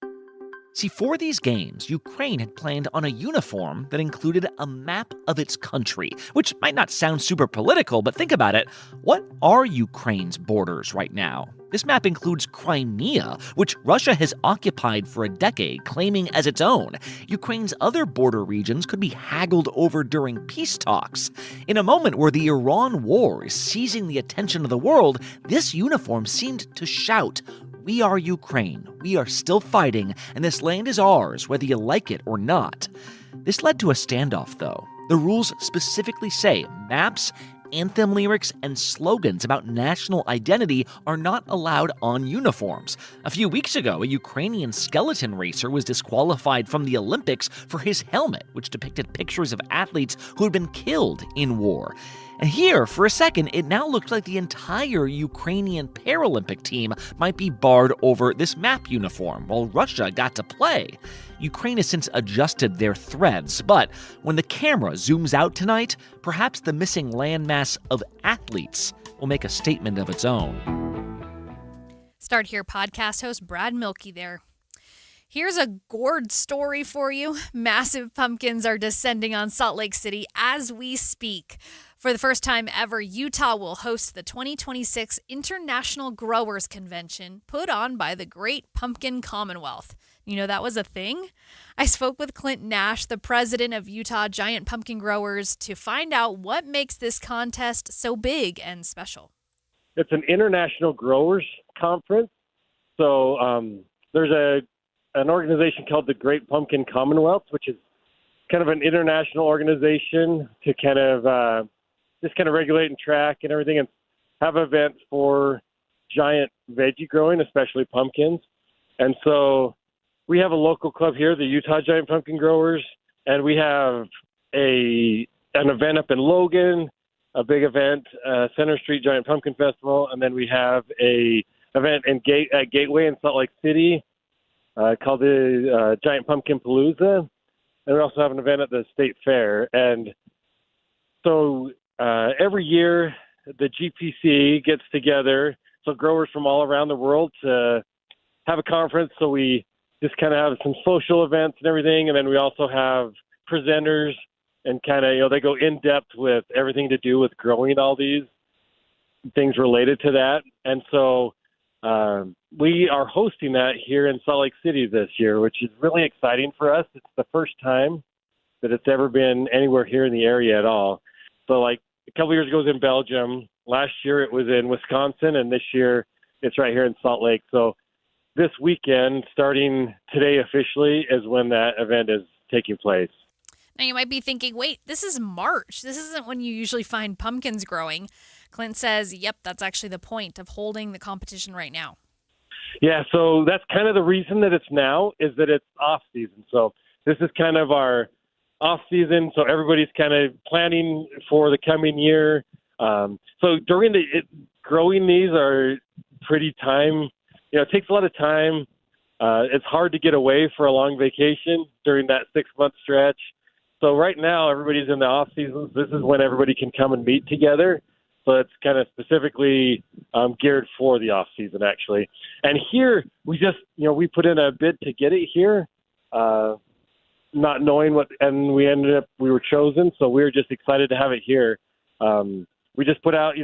See, for these games, Ukraine had planned on a uniform that included a map of its country, which might not sound super political, but think about it. What are Ukraine's borders right now? This map includes Crimea, which Russia has occupied for a decade, claiming as its own. Ukraine's other border regions could be haggled over during peace talks. In a moment where the Iran war is seizing the attention of the world, this uniform seemed to shout, "We are Ukraine. We are still fighting, and this land is ours, whether you like it or not." This led to a standoff, though. The rules specifically say maps, anthem lyrics, and slogans about national identity are not allowed on uniforms. A few weeks ago, a Ukrainian skeleton racer was disqualified from the Olympics for his helmet, which depicted pictures of athletes who had been killed in war. And here, for a second, it now looked like the entire Ukrainian Paralympic team might be barred over this map uniform, while Russia got to play. Ukraine has since adjusted their threads, but when the camera zooms out tonight, perhaps the missing landmass of athletes will make a statement of its own. Start Here podcast host Brad Milkey there. Here's a gourd story for you. Massive pumpkins are descending on Salt Lake City as we speak. For the first time ever, Utah will host the 2026 International Growers Convention put on by the Great Pumpkin Commonwealth. You know that was a thing? I spoke with Clint Nash, the president of Utah Giant Pumpkin Growers, to find out what makes this contest so big and special. It's an international growers conference. So there's an organization called the Great Pumpkin Commonwealth, which is kind of an international organization to kind of just kind of regulate and track and everything. And have events for giant veggie growing, especially pumpkins. And so we have a local club here, the Utah Giant Pumpkin Growers, and we have an event up in Logan, a big event, Center Street Giant Pumpkin Festival, and then we have a event at Gateway in Salt Lake City called the Giant Pumpkin Palooza, and we also have an event at the State Fair. And so every year the GPC gets together, so growers from all around the world, to have a conference. So we just kind of have some social events and everything, and then we also have presenters and kind of, they go in depth with everything to do with growing all these things related to that. And so we are hosting that here in Salt Lake City this year, which is really exciting for us. It's the first time that it's ever been anywhere here in the area at all. So like a couple of years ago it was in Belgium. Last year it was in Wisconsin, and this year it's right here in Salt Lake. So this weekend, starting today officially, is when that event is taking place. Now, you might be thinking, wait, this is March. This isn't when you usually find pumpkins growing. Clint says, yep, that's actually the point of holding the competition right now. Yeah, so that's kind of the reason that it's now, is that it's off season. So this is kind of our off season. So everybody's kind of planning for the coming year. So during growing these are pretty time, it takes a lot of time. It's hard to get away for a long vacation during that 6-month stretch. So right now, everybody's in the off season. This is when everybody can come and meet together. So it's kind of specifically geared for the off season, actually. And here, we just, we put in a bid to get it here, not knowing what, and we were chosen. So we were just excited to have it here. We just put out,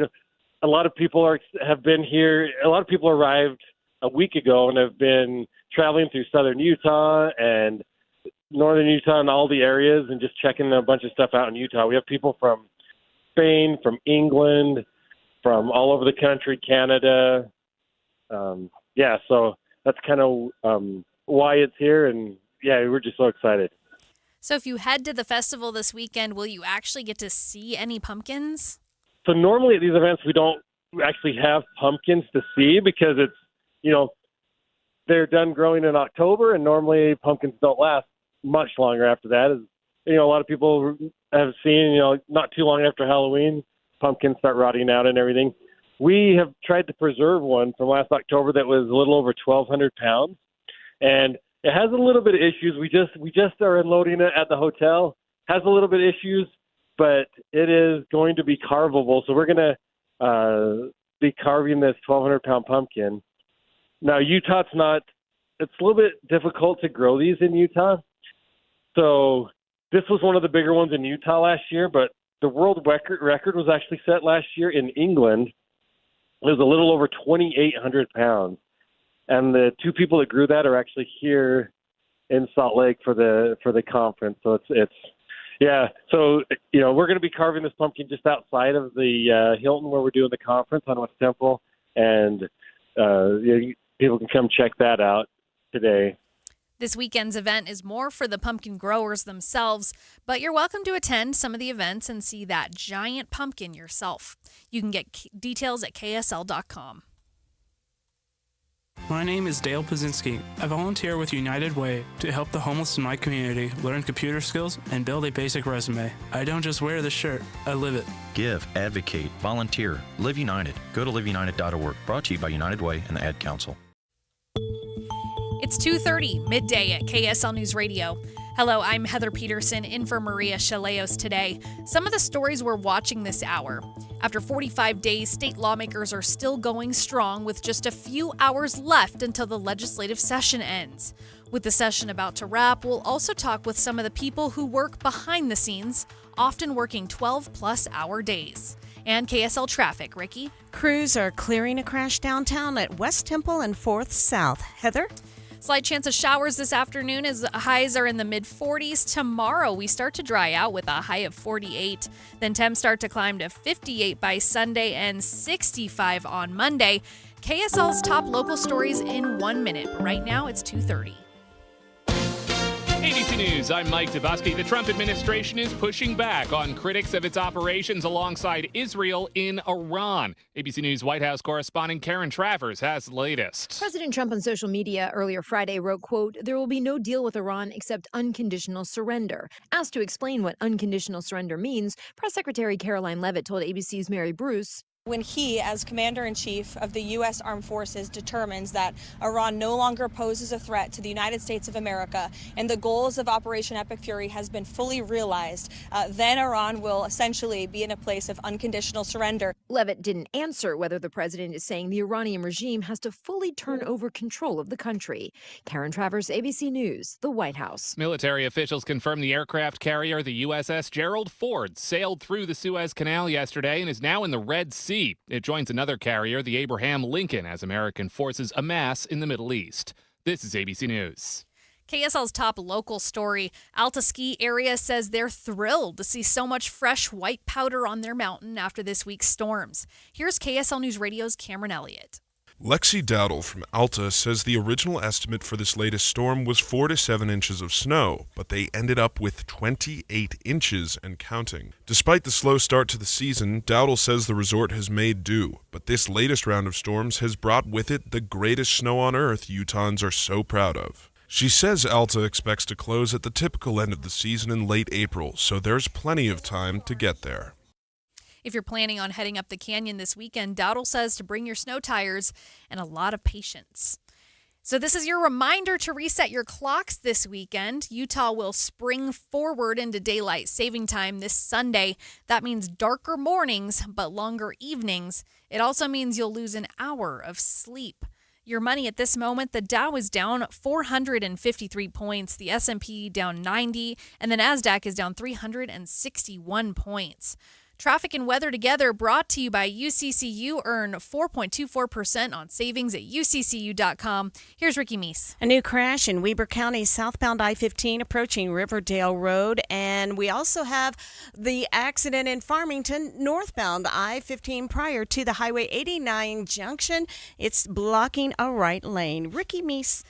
a lot of people have been here. A lot of people arrived a week ago and have been traveling through southern Utah and northern Utah and all the areas and just checking a bunch of stuff out in Utah. We have people from Spain, from England, from all over the country, Canada. So that's kind of why it's here. And yeah, we're just so excited. So if you head to the festival this weekend, will you actually get to see any pumpkins? So normally at these events, we don't actually have pumpkins to see because it's, they're done growing in October, and normally pumpkins don't last much longer after that. As a lot of people have seen, not too long after Halloween, pumpkins start rotting out and everything. We have tried to preserve one from last October that was a little over 1,200 pounds, and it has a little bit of issues. We just are unloading it at the hotel. Has a little bit of issues, but it is going to be carvable. So we're going to be carving this 1,200-pound pumpkin. Now, Utah's it's a little bit difficult to grow these in Utah. So this was one of the bigger ones in Utah last year, but the world record was actually set last year in England. It was a little over 2,800 pounds. And the two people that grew that are actually here in Salt Lake for the conference. So it's So, we're going to be carving this pumpkin just outside of the Hilton where we're doing the conference on West Temple. And people can come check that out today. This weekend's event is more for the pumpkin growers themselves, but you're welcome to attend some of the events and see that giant pumpkin yourself. You can get details at ksl.com. My name is Dale Pazinski. I volunteer with United Way to help the homeless in my community learn computer skills and build a basic resume. I don't just wear the shirt, I live it. Give, advocate, volunteer, Live United. Go to liveunited.org. Brought to you by United Way and the Ad Council. It's 2:30, midday at KSL News Radio. Hello, I'm Heather Peterson, in for Maria Shilaos today. Some of the stories we're watching this hour. After 45 days, state lawmakers are still going strong with just a few hours left until the legislative session ends. With the session about to wrap, we'll also talk with some of the people who work behind the scenes, often working 12-plus hour days. And KSL traffic, Ricky. Crews are clearing a crash downtown at West Temple and 4th South. Heather? Slight chance of showers this afternoon as highs are in the mid-40s. Tomorrow, we start to dry out with a high of 48. Then temps start to climb to 58 by Sunday and 65 on Monday. KSL's top local stories in 1 minute. But right now, it's 2:30. ABC News, I'm Mike Dubusky. The Trump administration is pushing back on critics of its operations alongside Israel in Iran. ABC News White House correspondent Karen Travers has the latest. President Trump on social media earlier Friday wrote, quote, "There will be no deal with Iran except unconditional surrender." Asked to explain what unconditional surrender means, Press Secretary Caroline Leavitt told ABC's Mary Bruce, when he, as Commander-in-Chief of the U.S. Armed Forces, determines that Iran no longer poses a threat to the United States of America and the goals of Operation Epic Fury has been fully realized, then Iran will essentially be in a place of unconditional surrender. Leavitt didn't answer whether the president is saying the Iranian regime has to fully turn over control of the country. Karen Travers, ABC News, the White House. Military officials confirm the aircraft carrier, the USS Gerald Ford, sailed through the Suez Canal yesterday and is now in the Red Sea. It joins another carrier, the Abraham Lincoln, as American forces amass in the Middle East. This is ABC News. KSL's top local story. Alta Ski Area says they're thrilled to see so much fresh white powder on their mountain after this week's storms. Here's KSL News Radio's Cameron Elliott. Lexi Dowdle from Alta says the original estimate for this latest storm was 4 to 7 inches of snow, but they ended up with 28 inches and counting. Despite the slow start to the season, Dowdle says the resort has made do, but this latest round of storms has brought with it the greatest snow on Earth Utahns are so proud of. She says Alta expects to close at the typical end of the season in late April, so there's plenty of time to get there. If you're planning on heading up the canyon this weekend, Dowdle says to bring your snow tires and a lot of patience. So this is your reminder to reset your clocks this weekend. Utah will spring forward into daylight saving time this Sunday. That means darker mornings, but longer evenings. It also means you'll lose an hour of sleep. Your money at this moment, the Dow is down 453 points, the S&P down 90, and the NASDAQ is down 361 points. Traffic and weather together brought to you by UCCU. Earn 4.24% on savings at uccu.com. Here's Ricky Meese. A new crash in Weber County, southbound I-15 approaching Riverdale Road. And we also have the accident in Farmington, northbound I-15 prior to the Highway 89 junction. It's blocking a right lane. Ricky Meese.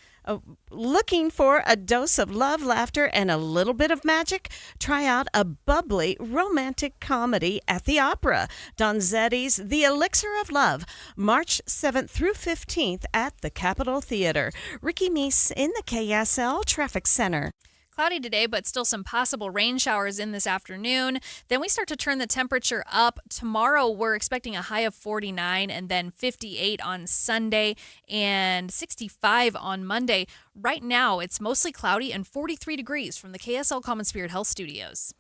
Looking for a dose of love, laughter, and a little bit of magic? Try out a bubbly romantic comedy at the Opera. Donizetti's The Elixir of Love, March 7th through 15th at the Capitol Theater. Ricky Meese in the KSL Traffic Center. Cloudy today, but still some possible rain showers in this afternoon. Then we start to turn the temperature up. Tomorrow, we're expecting a high of 49 and then 58 on Sunday and 65 on Monday. Right now, it's mostly cloudy and 43 degrees from the KSL Common Spirit Health Studios.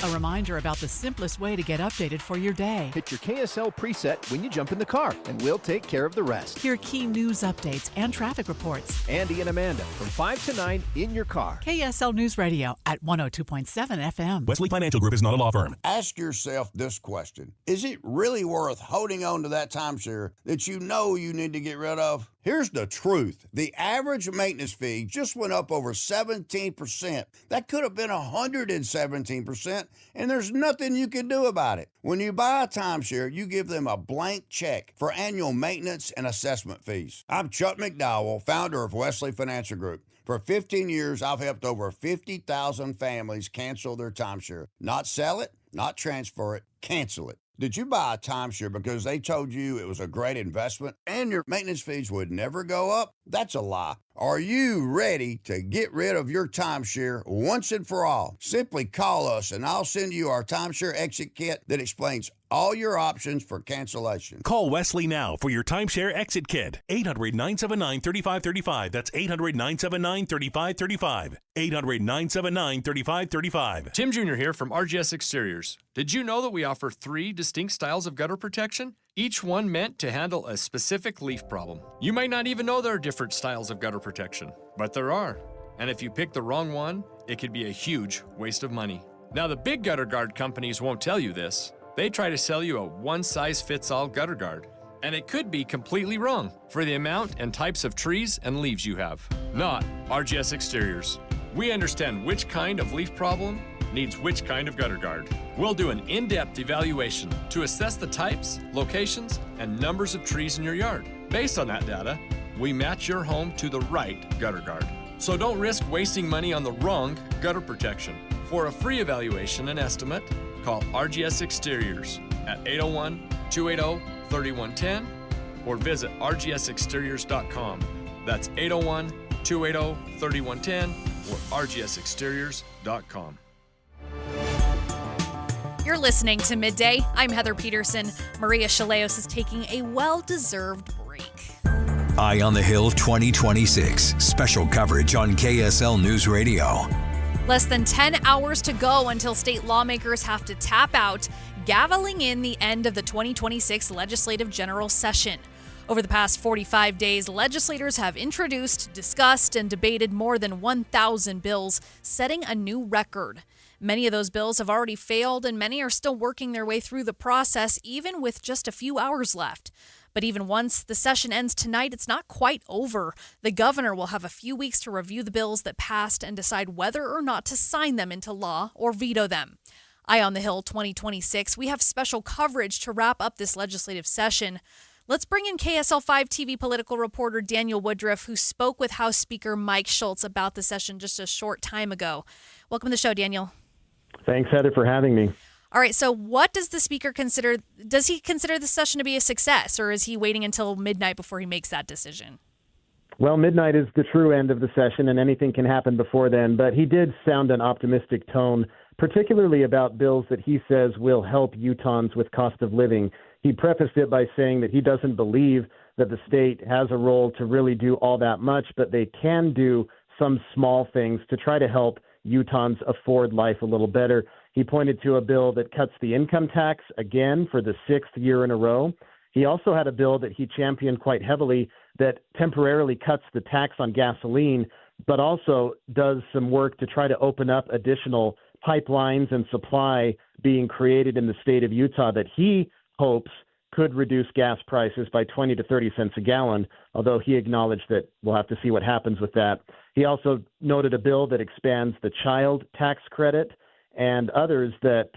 A reminder about the simplest way to get updated for your day. Hit your KSL preset when you jump in the car, and we'll take care of the rest. Hear key news updates and traffic reports. Andy and Amanda from 5 to 9 in your car. KSL News Radio at 102.7 FM. Wesley Financial Group is not a law firm. Ask yourself this question. Is it really worth holding on to that timeshare that you know you need to get rid of? Here's the truth. The average maintenance fee just went up over 17%. That could have been 117%, and there's nothing you can do about it. When you buy a timeshare, you give them a blank check for annual maintenance and assessment fees. I'm Chuck McDowell, founder of Wesley Financial Group. For 15 years, I've helped over 50,000 families cancel their timeshare. Not sell it, not transfer it, cancel it. Did you buy a timeshare because they told you it was a great investment and your maintenance fees would never go up? That's a lie. Are you ready to get rid of your timeshare once and for all? Simply call us and I'll send you our timeshare exit kit that explains all your options for cancellation. Call Wesley now for your timeshare exit kit. 800-979-3535. That's 800-979-3535. 800-979-3535. Tim Jr. here from RGS Exteriors. Did you know that we offer 3 distinct styles of gutter protection? Each one meant to handle a specific leaf problem. You might not even know there are different styles of gutter protection, but there are. And if you pick the wrong one, it could be a huge waste of money. Now, the big gutter guard companies won't tell you this. They try to sell you a one-size-fits-all gutter guard. And it could be completely wrong for the amount and types of trees and leaves you have. Not RGS Exteriors. We understand which kind of leaf problem needs which kind of gutter guard. We'll do an in-depth evaluation to assess the types, locations, and numbers of trees in your yard. Based on that data, we match your home to the right gutter guard. So don't risk wasting money on the wrong gutter protection. For a free evaluation and estimate, call RGS Exteriors at 801-280-3110 or visit rgsexteriors.com. That's 801-280-3110 or rgsexteriors.com. You're listening to Midday. I'm Heather Peterson. Maria Shilaos is taking a well-deserved break. Eye on the Hill 2026. Special coverage on KSL News Radio. Less than 10 hours to go until state lawmakers have to tap out, gaveling in the end of the 2026 legislative general session. Over the past 45 days, legislators have introduced, discussed, and debated more than 1,000 bills, setting a new record. Many of those bills have already failed, and many are still working their way through the process, even with just a few hours left. But even once the session ends tonight, it's not quite over. The governor will have a few weeks to review the bills that passed and decide whether or not to sign them into law or veto them. Eye on the Hill 2026, we have special coverage to wrap up this legislative session. Let's bring in KSL5 TV political reporter Daniel Woodruff, who spoke with House Speaker Mike Schultz about the session just a short time ago. Welcome to the show, Daniel. Thanks, Heather, for having me. All right, so what does the speaker consider? Does he consider the session to be a success, or is he waiting until midnight before he makes that decision? Well, midnight is the true end of the session, and anything can happen before then, but he did sound an optimistic tone, particularly about bills that he says will help Utahns with cost of living. He prefaced it by saying that he doesn't believe that the state has a role to really do all that much, but they can do some small things to try to help Utahns afford life a little better. He pointed to a bill that cuts the income tax again for the 6th year in a row. He also had a bill that he championed quite heavily that temporarily cuts the tax on gasoline, but also does some work to try to open up additional pipelines and supply being created in the state of Utah that he hopes could reduce gas prices by 20 to 30 cents a gallon, although he acknowledged that we'll have to see what happens with that. He also noted a bill that expands the child tax credit and others that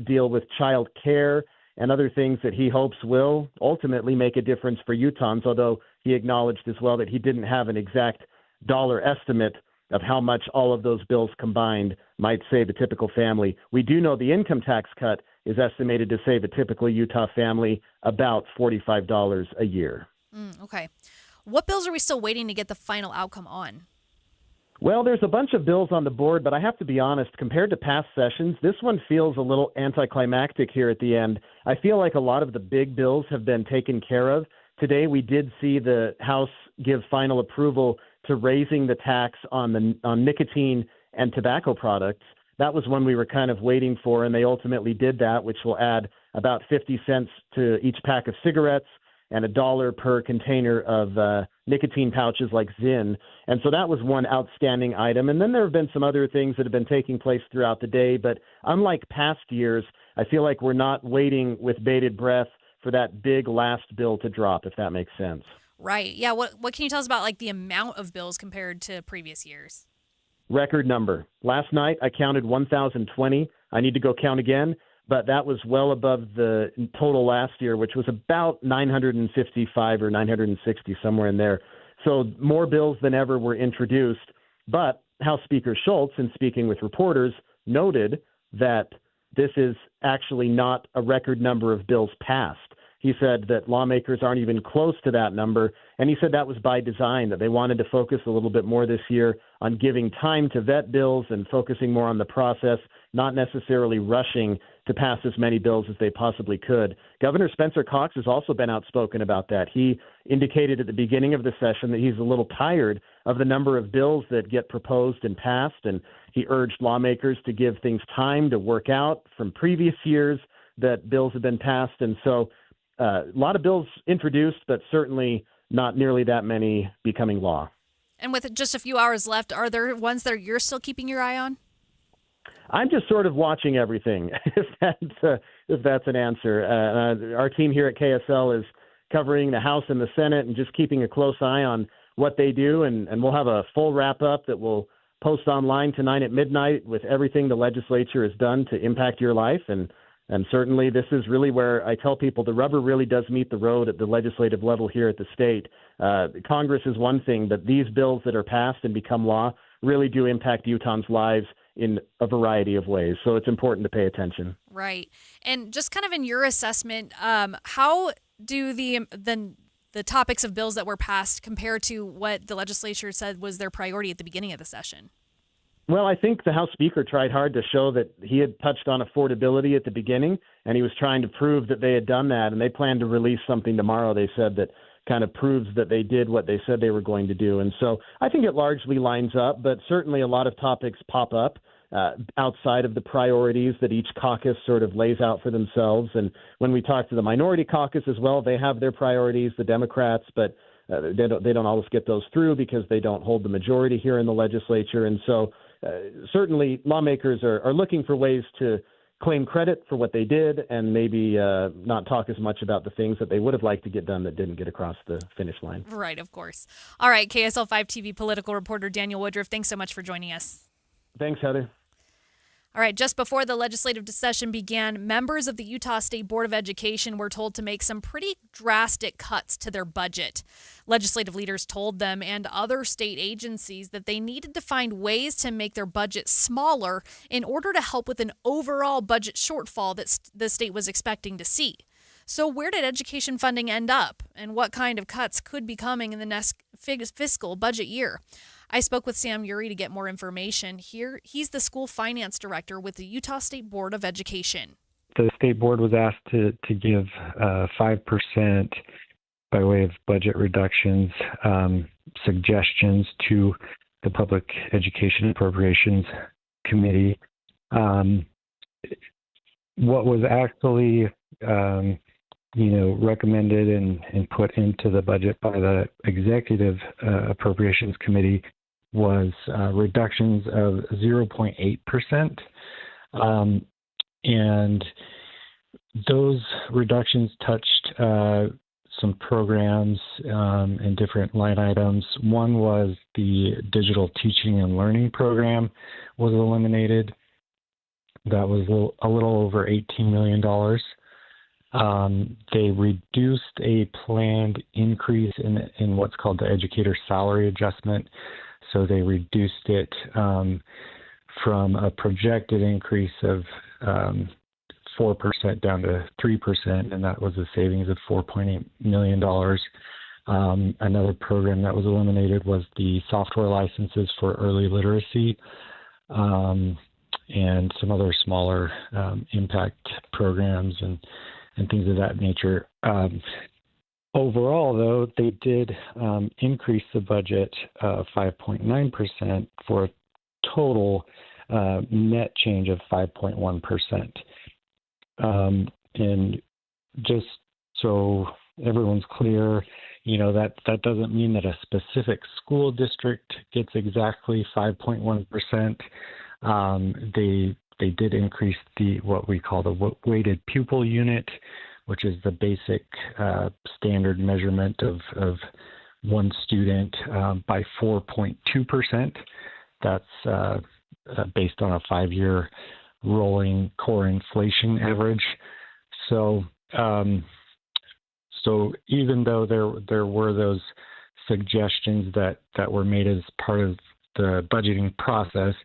deal with child care and other things that he hopes will ultimately make a difference for Utahns, although he acknowledged as well that he didn't have an exact dollar estimate of how much all of those bills combined might save a typical family. We do know the income tax cut is estimated to save a typical Utah family about $45 a year. Okay. What bills are we still waiting to get the final outcome on? Well, there's a bunch of bills on the board, but I have to be honest, compared to past sessions, this one feels a little anticlimactic here at the end. I feel like a lot of the big bills have been taken care of. Today, we did see the House give final approval to raising the tax on nicotine and tobacco products. That was one we were kind of waiting for, and they ultimately did that, which will add about 50 cents to each pack of cigarettes and $1 per container of nicotine pouches like Zyn. And so that was one outstanding item. And then there have been some other things that have been taking place throughout the day. But unlike past years, I feel like we're not waiting with bated breath for that big last bill to drop, if that makes sense. Right. Yeah. What can you tell us about like the amount of bills compared to previous years? Record number. Last night, I counted 1,020. I need to go count again. But that was well above the total last year, which was about 955 or 960, somewhere in there. So more bills than ever were introduced. But House Speaker Schultz, in speaking with reporters, noted that this is actually not a record number of bills passed. He said that lawmakers aren't even close to that number, and he said that was by design, that they wanted to focus a little bit more this year on giving time to vet bills and focusing more on the process, not necessarily rushing to pass as many bills as they possibly could. Governor Spencer Cox has also been outspoken about that. He indicated at the beginning of the session that he's a little tired of the number of bills that get proposed and passed, and he urged lawmakers to give things time to work out from previous years that bills have been passed. And so a lot of bills introduced, but certainly not nearly that many becoming law. And with just a few hours left, are there ones that you're still keeping your eye on? I'm just sort of watching everything, if that's an answer. Our team here at KSL is covering the House and the Senate and just keeping a close eye on what they do. And we'll have a full wrap-up that we'll post online tonight at midnight with everything the legislature has done to impact your life. And And certainly this is really where I tell people the rubber really does meet the road at the legislative level here at the state. Congress is one thing, but these bills that are passed and become law really do impact Utahns' lives in a variety of ways. So it's important to pay attention. Right. And just kind of in your assessment, how do the topics of bills that were passed compare to what the legislature said was their priority at the beginning of the session? Well, I think the House Speaker tried hard to show that he had touched on affordability at the beginning, and he was trying to prove that they had done that, and they plan to release something tomorrow, they said, that kind of proves that they did what they said they were going to do. And so I think it largely lines up, but certainly a lot of topics pop up outside of the priorities that each caucus sort of lays out for themselves. And when we talk to the minority caucus as well, they have their priorities, the Democrats, but they don't always get those through because they don't hold the majority here in the legislature. And so certainly lawmakers are looking for ways to claim credit for what they did and maybe not talk as much about the things that they would have liked to get done that didn't get across the finish line. Right, of course. All right, KSL5 TV political reporter Daniel Woodruff, thanks so much for joining us. Thanks, Heather. All right, just before the legislative session began, members of the Utah State Board of Education were told to make some pretty drastic cuts to their budget. Legislative leaders told them and other state agencies that they needed to find ways to make their budget smaller in order to help with an overall budget shortfall that the state was expecting to see. So where did education funding end up, and what kind of cuts could be coming in the next fiscal budget year? I spoke with Sam Uri to get more information. Here, he's the school finance director with the Utah State Board of Education. The state board was asked to give 5% by way of budget reductions suggestions to the Public Education Appropriations Committee. What was actually recommended and put into the budget by the Executive Appropriations Committee was reductions of 0.8%. And those reductions touched some programs and different line items. One was the digital teaching and learning program was eliminated. That was a little over $18 million. They reduced a planned increase in what's called the educator salary adjustment. So they reduced it from a projected increase of 4% down to 3%, and that was a savings of $4.8 million. Another program that was eliminated was the software licenses for early literacy, and some other smaller impact programs and things of that nature. Overall, though, they did increase the budget 5.9% for a total net change of 5.1%. And just so everyone's clear, that doesn't mean that a specific school district gets exactly 5.1%. They did increase what we call the weighted pupil unit, which is the basic standard measurement of one student by 4.2%. That's based on a 5-year rolling core inflation average. So even though there were those suggestions that were made as part of the budgeting process,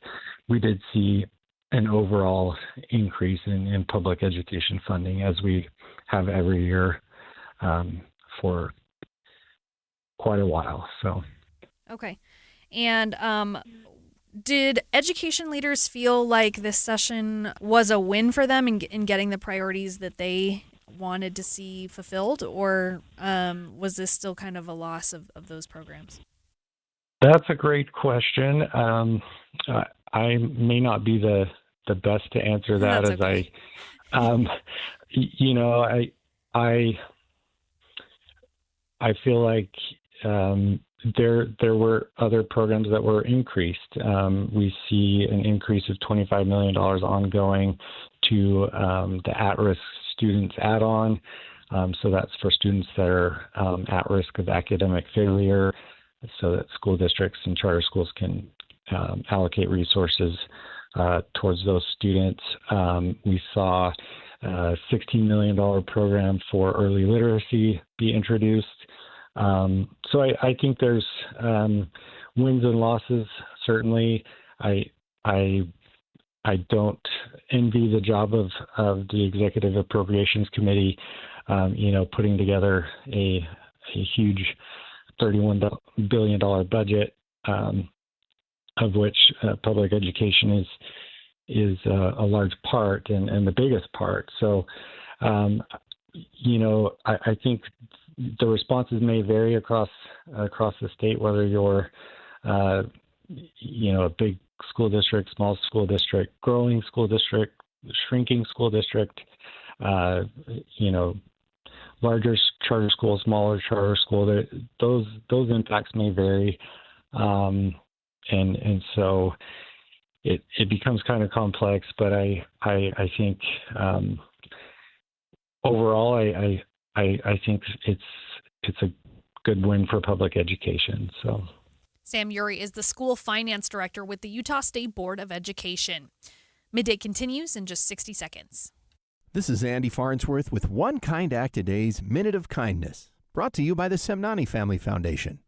we did see an overall increase in public education funding, as we have every year for quite a while. So, okay. And did education leaders feel like this session was a win for them in getting the priorities that they wanted to see fulfilled, or was this still kind of a loss of those programs? That's a great question. I may not be the best to answer that. That's okay. I feel like there were other programs that were increased. We see an increase of $25 million ongoing to the at-risk students add-on. So that's for students that are at risk of academic failure, so that school districts and charter schools can allocate resources towards those students. We saw $16 million program for early literacy be introduced. So I think there's wins and losses. Certainly, I don't envy the job of the Executive Appropriations Committee, putting together a huge $31 billion budget, of which public education is a large part and the biggest part. So, I think the responses may vary across the state, whether you're, a big school district, small school district, growing school district, shrinking school district, larger charter school, smaller charter school. Those impacts may vary, and so it becomes kind of complex. But I think overall I think it's a good win for public education. So. Sam Uri is the school finance director with the Utah State Board of Education. Midday continues in just 60 seconds. This is Andy Farnsworth with One Kind Act a Day's Minute of Kindness, brought to you by the Semnani Family Foundation.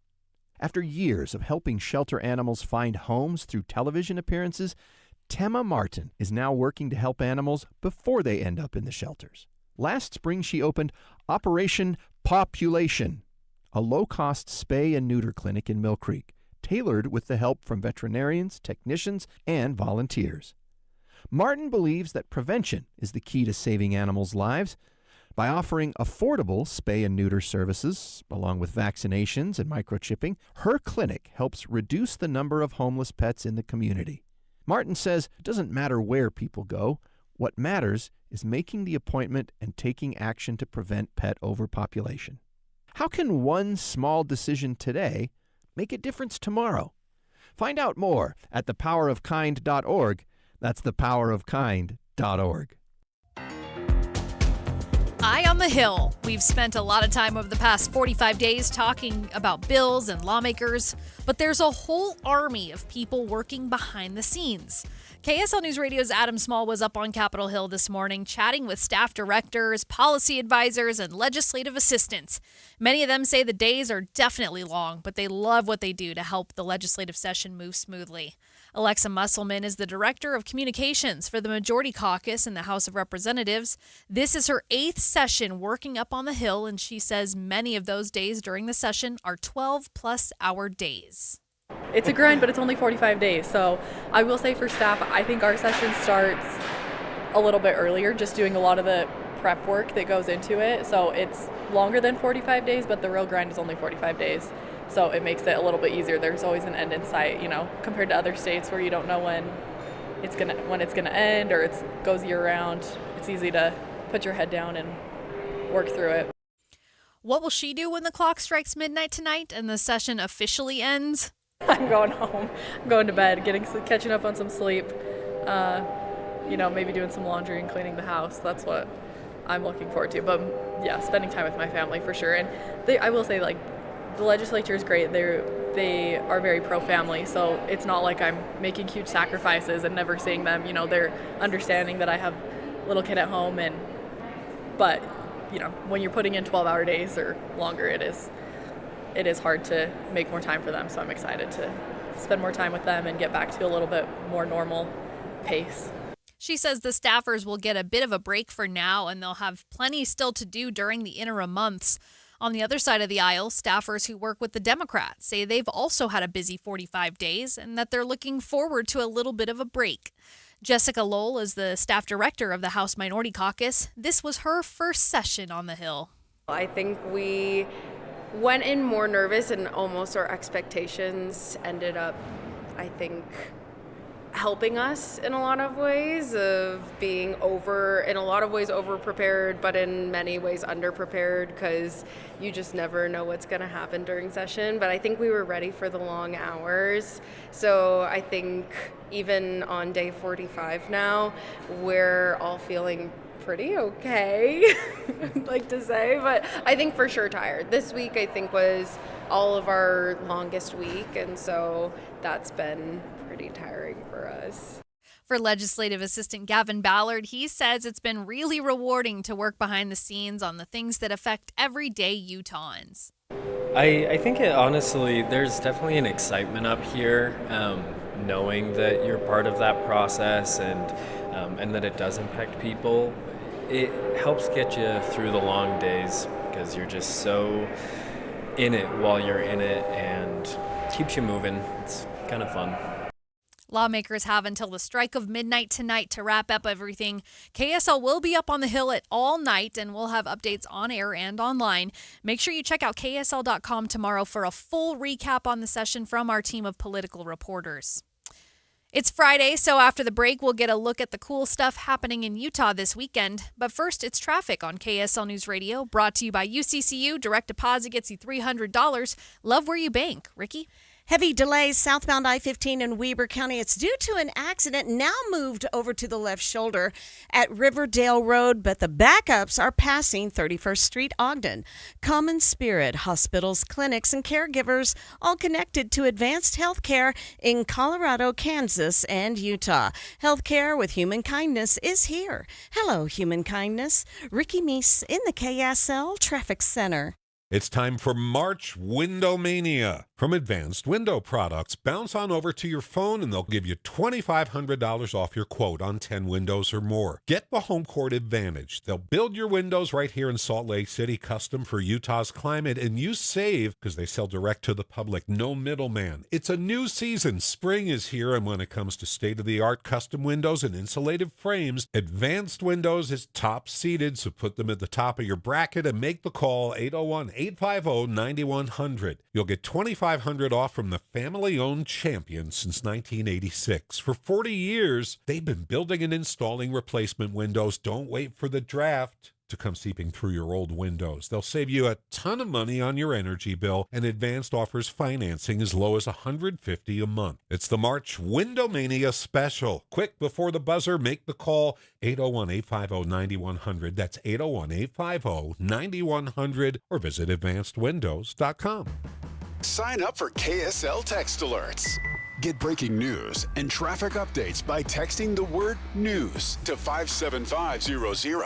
After years of helping shelter animals find homes through television appearances, Tema Martin is now working to help animals before they end up in the shelters. Last spring, she opened Operation Population, a low-cost spay and neuter clinic in Mill Creek, tailored with the help from veterinarians, technicians, and volunteers. Martin believes that prevention is the key to saving animals' lives. By offering affordable spay and neuter services, along with vaccinations and microchipping, her clinic helps reduce the number of homeless pets in the community. Martin says it doesn't matter where people go. What matters is making the appointment and taking action to prevent pet overpopulation. How can one small decision today make a difference tomorrow? Find out more at thepowerofkind.org. That's thepowerofkind.org. Eye on the Hill. We've spent a lot of time over the past 45 days talking about bills and lawmakers, but there's a whole army of people working behind the scenes. KSL News Radio's Adam Small was up on Capitol Hill this morning chatting with staff directors, policy advisors, and legislative assistants. Many of them say the days are definitely long, but they love what they do to help the legislative session move smoothly. Alexa Musselman is the Director of Communications for the Majority Caucus in the House of Representatives. This is her 8th session working up on the Hill, and she says many of those days during the session are 12-plus hour days. It's a grind, but it's only 45 days. So I will say for staff, I think our session starts a little bit earlier, just doing a lot of the prep work that goes into it. So it's longer than 45 days, but the real grind is only 45 days. So it makes it a little bit easier. There's always an end in sight, compared to other states where you don't know when it's gonna end or it goes year round. It's easy to put your head down and work through it. What will she do when the clock strikes midnight tonight and the session officially ends? I'm going home. I'm going to bed, catching up on some sleep. Maybe doing some laundry and cleaning the house. That's what I'm looking forward to. But yeah, spending time with my family for sure. And I will say, the legislature is great. They are very pro-family, so it's not like I'm making huge sacrifices and never seeing them. They're understanding that I have a little kid at home, but when you're putting in 12-hour days or longer, it is hard to make more time for them. So I'm excited to spend more time with them and get back to a little bit more normal pace. She says the staffers will get a bit of a break for now, and they'll have plenty still to do during the interim months. On the other side of the aisle, staffers who work with the Democrats say they've also had a busy 45 days and that they're looking forward to a little bit of a break. Jessica Lowell is the staff director of the House Minority Caucus. This was her first session on the Hill. I think we went in more nervous and almost our expectations ended up, I think, helping us in a lot of ways of being in a lot of ways over-prepared, but in many ways under-prepared because you just never know what's going to happen during session. But I think we were ready for the long hours. So I think even on day 45 now, we're all feeling pretty okay, I'd like to say, but I think for sure tired. This week I think was all of our longest week, and so that's been pretty tiring for us. For Legislative Assistant Gavin Ballard, he says it's been really rewarding to work behind the scenes on the things that affect everyday Utahns. I think honestly, there's definitely an excitement up here, knowing that you're part of that process and that it does impact people. It helps get you through the long days because you're just so in it while you're in it and keeps you moving. It's kind of fun. Lawmakers have until the strike of midnight tonight to wrap up everything. KSL will be up on the Hill at all night, and we'll have updates on air and online. Make sure you check out KSL.com tomorrow for a full recap on the session from our team of political reporters. It's Friday, so after the break, we'll get a look at the cool stuff happening in Utah this weekend. But first, it's traffic on KSL News Radio, brought to you by UCCU. Direct deposit gets you $300. Love where you bank. Ricky? Heavy delays southbound I-15 in Weber County. It's due to an accident now moved over to the left shoulder at Riverdale Road, but the backups are passing 31st Street, Ogden. Common Spirit hospitals, clinics, and caregivers all connected to advanced health care in Colorado, Kansas, and Utah. Healthcare with human kindness is here. Hello, human kindness. Ricky Meese in the KSL Traffic Center. It's time for March Window Mania. From Advanced Window Products, bounce on over to your phone and they'll give you $2,500 off your quote on 10 windows or more. Get the Home Court Advantage. They'll build your windows right here in Salt Lake City, custom for Utah's climate, and you save because they sell direct to the public, no middleman. It's a new season. Spring is here, and when it comes to state-of-the-art custom windows and insulated frames, Advanced Windows is top-seeded, so put them at the top of your bracket and make the call 801-850-9100. You'll get $2,500 off from the family-owned champion since 1986. For 40 years, they've been building and installing replacement windows. Don't wait for the draft to come seeping through your old windows. They'll save you a ton of money on your energy bill, and Advanced offers financing as low as $150 a month. It's the March Window Mania special. Quick, before the buzzer, make the call 801-850-9100. That's 801-850-9100, or visit advancedwindows.com. Sign up for KSL Text Alerts. Get breaking news and traffic updates by texting the word news to 57500.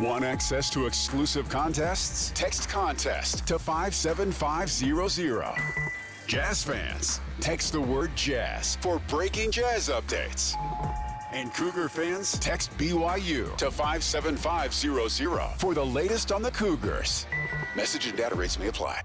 Want access to exclusive contests? Text contest to 57500. Jazz fans, text the word jazz for breaking jazz updates. And Cougar fans, text BYU to 57500 for the latest on the Cougars. Message and data rates may apply.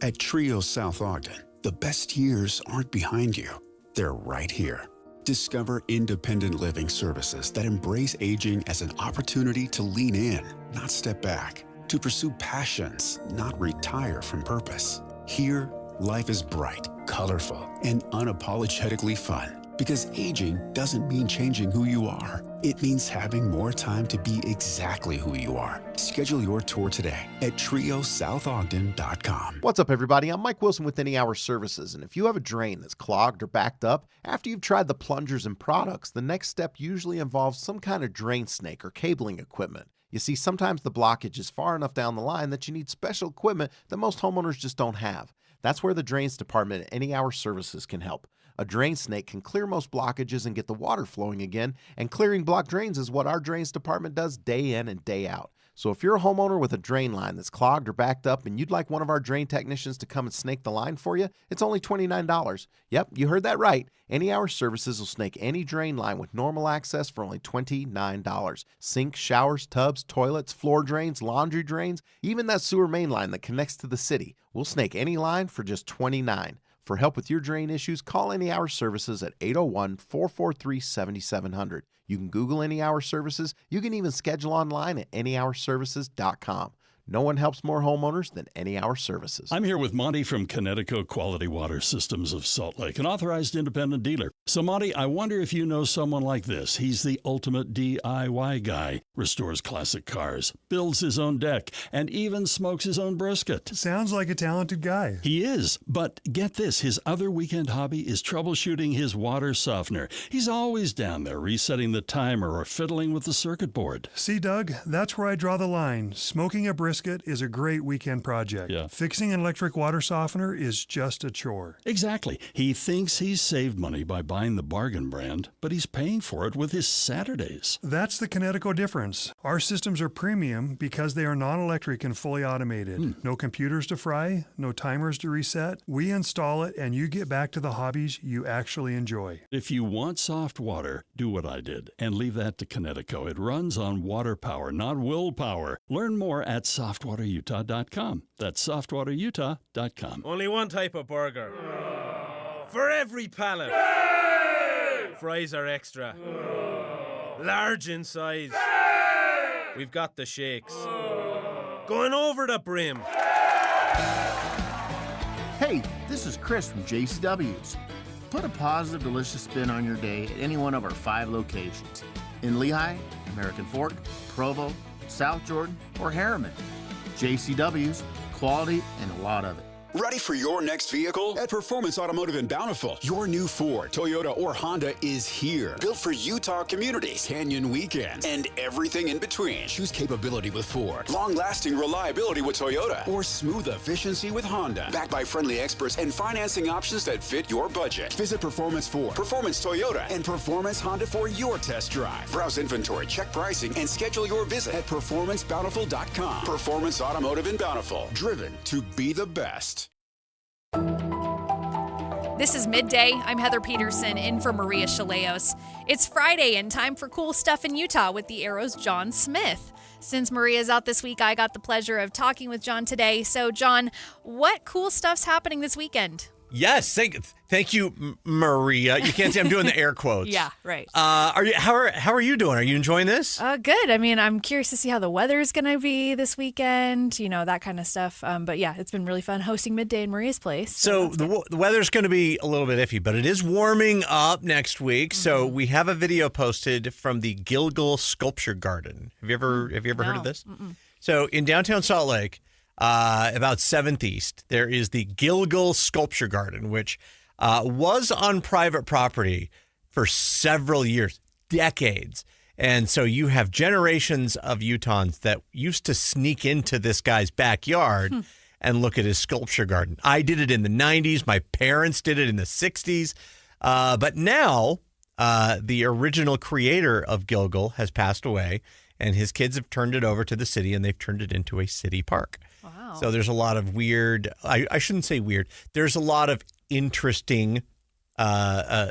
At Trio South Ogden, the best years aren't behind you. They're right here. Discover independent living services that embrace aging as an opportunity to lean in, not step back, to pursue passions, not retire from purpose. Here, life is bright, colorful, and unapologetically fun. Because aging doesn't mean changing who you are. It means having more time to be exactly who you are. Schedule your tour today at trioSouthOgden.com. What's up, everybody? I'm Mike Wilson with Any Hour Services, and if you have a drain that's clogged or backed up, after you've tried the plungers and products, the next step usually involves some kind of drain snake or cabling equipment. You see, sometimes the blockage is far enough down the line that you need special equipment that most homeowners just don't have. That's where the Drains Department at Any Hour Services can help. A drain snake can clear most blockages and get the water flowing again, and clearing blocked drains is what our Drains Department does day in and day out. So if you're a homeowner with a drain line that's clogged or backed up and you'd like one of our drain technicians to come and snake the line for you, it's only $29. Yep, you heard that right. Any Hour Services will snake any drain line with normal access for only $29. Sinks, showers, tubs, toilets, floor drains, laundry drains, even that sewer main line that connects to the city. We'll snake any line for just $29. For help with your drain issues, call Any Hour Services at 801-443-7700. You can Google Any Hour Services. You can even schedule online at anyhourservices.com. No one helps more homeowners than Any Hour Services. I'm here with Monty from Connecticut Quality Water Systems of Salt Lake, an authorized independent dealer. So, Monty, I wonder if you know someone like this. He's the ultimate DIY guy. Restores classic cars, builds his own deck, and even smokes his own brisket. Sounds like a talented guy. He is, but get this, his other weekend hobby is troubleshooting his water softener. He's always down there resetting the timer or fiddling with the circuit board. See, Doug, that's where I draw the line. Smoking a brisket gasket is a great weekend project. Yeah. Fixing an electric water softener is just a chore. Exactly. He thinks he's saved money by buying the bargain brand, but he's paying for it with his Saturdays. That's the Kinetico difference. Our systems are premium because they are non-electric and fully automated. No computers to fry, no timers to reset. We install it and you get back to the hobbies you actually enjoy. If you want soft water, do what I did and leave that to Kinetico. It runs on water power, not willpower. Learn more at softwaterutah.com. That's softwaterutah.com. Only one type of burger. For every pallet. Fries are extra. Large in size. We've got the shakes. Going over the brim. Hey, this is Chris from JCW's. Put a positive, delicious spin on your day at any one of our 5 locations. In Lehigh, American Fork, Provo, South Jordan, or Harriman. JCW's, quality and a lot of it. Ready for your next vehicle? At Performance Automotive in Bountiful, your new Ford, Toyota, or Honda is here. Built for Utah communities, canyon weekends, and everything in between. Choose capability with Ford, long-lasting reliability with Toyota, or smooth efficiency with Honda. Backed by friendly experts and financing options that fit your budget. Visit Performance Ford, Performance Toyota, and Performance Honda for your test drive. Browse inventory, check pricing, and schedule your visit at performancebountiful.com. Performance Automotive in Bountiful, driven to be the best. This is Midday. I'm Heather Peterson in for Maria Shilaos. It's Friday and time for cool stuff in Utah with the Arrow's John Smith. Since Maria's out this week, I got the pleasure of talking with John today. So, John, what cool stuff's happening this weekend? Yes, thank you, Maria. You can't see I'm doing the air quotes. Yeah, right. How are you doing? Are you enjoying this? Good. I mean, I'm curious to see how the weather's going to be this weekend, that kind of stuff. But yeah, it's been really fun hosting Midday in Maria's place. So the weather's going to be a little bit iffy, but it is warming up next week. Mm-hmm. So we have a video posted from the Gilgal Sculpture Garden. Have you ever heard of this? Mm-mm. So in downtown Salt Lake, about 7th East, there is the Gilgal Sculpture Garden, which was on private property for several years, decades. And so you have generations of Utahns that used to sneak into this guy's backyard and look at his sculpture garden. I did it in the 90s. My parents did it in the 60s. But now the original creator of Gilgal has passed away, and his kids have turned it over to the city, and they've turned it into a city park. Wow. So there's a lot of weird, I shouldn't say weird, there's a lot of interesting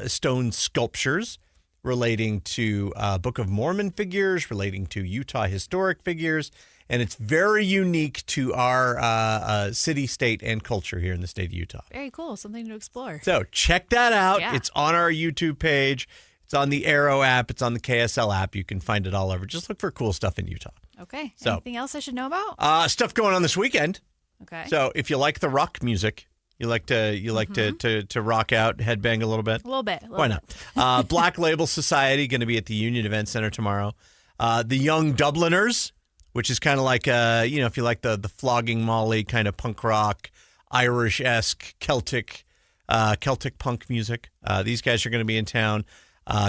stone sculptures relating to Book of Mormon figures, relating to Utah historic figures, and it's very unique to our city, state, and culture here in the state of Utah. Very cool. Something to explore. So check that out. Yeah. It's on our YouTube page. It's on the Arrow app. It's on the KSL app. You can find it all over. Just look for cool stuff in Utah. Okay. So, anything else I should know about? Stuff going on this weekend. Okay. So if you like the rock music, you like to rock out, headbang a little bit. A little bit. Why not? Black Label Society going to be at the Union Event Center tomorrow. The Young Dubliners, which is kind of like if you like the Flogging Molly kind of punk rock, Irish-esque Celtic punk music. These guys are going to be in town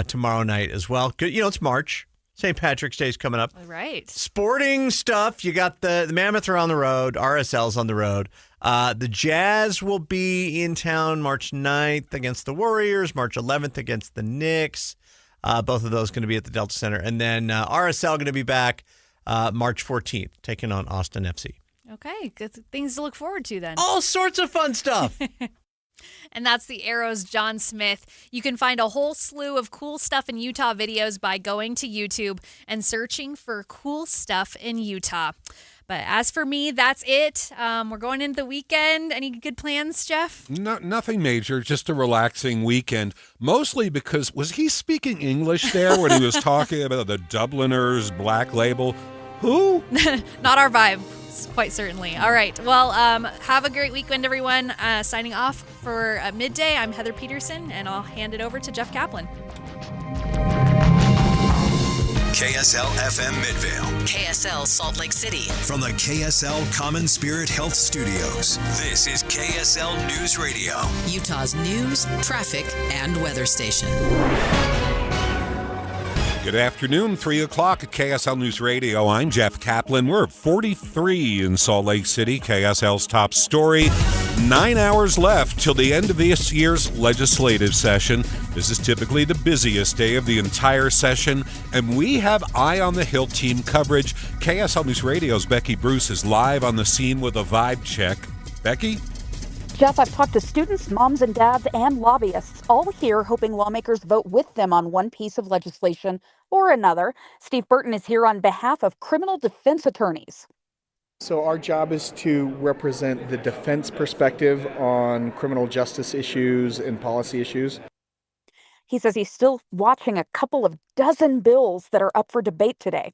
tomorrow night as well. Good, it's March. St. Patrick's Day is coming up. All right. Sporting stuff. You got the Mammoth are on the road. RSL's on the road. The Jazz will be in town March 9th against the Warriors, March 11th against the Knicks. Both of those going to be at the Delta Center. And then RSL going to be back March 14th, taking on Austin FC. Okay. Good things to look forward to then. All sorts of fun stuff. And that's the Arrow's John Smith. You can find a whole slew of cool stuff in Utah videos by going to YouTube and searching for cool stuff in Utah. But as for me, that's it. We're going into the weekend. Any good plans, Jeff? Nothing major, just a relaxing weekend. Mostly because, was he speaking English there when he was talking about the Dubliners, Black Label? Who? Not our vibe. Quite certainly. All right. Well, have a great weekend, everyone. Signing off for Midday, I'm Heather Peterson, and I'll hand it over to Jeff Kaplan. KSL FM Midvale. KSL Salt Lake City. From the KSL Common Spirit Health Studios, this is KSL News Radio. Utah's news, traffic, and weather station. Good afternoon, 3 o'clock at KSL News Radio. I'm Jeff Kaplan. We're at 43 in Salt Lake City, KSL's top story. 9 hours left till the end of this year's legislative session. This is typically the busiest day of the entire session, and we have Eye on the Hill team coverage. KSL News Radio's Becky Bruce is live on the scene with a vibe check. Becky? Jeff, I've talked to students, moms and dads, and lobbyists, all here hoping lawmakers vote with them on one piece of legislation or another. Steve Burton is here on behalf of criminal defense attorneys. So our job is to represent the defense perspective on criminal justice issues and policy issues. He says he's still watching a couple of dozen bills that are up for debate today.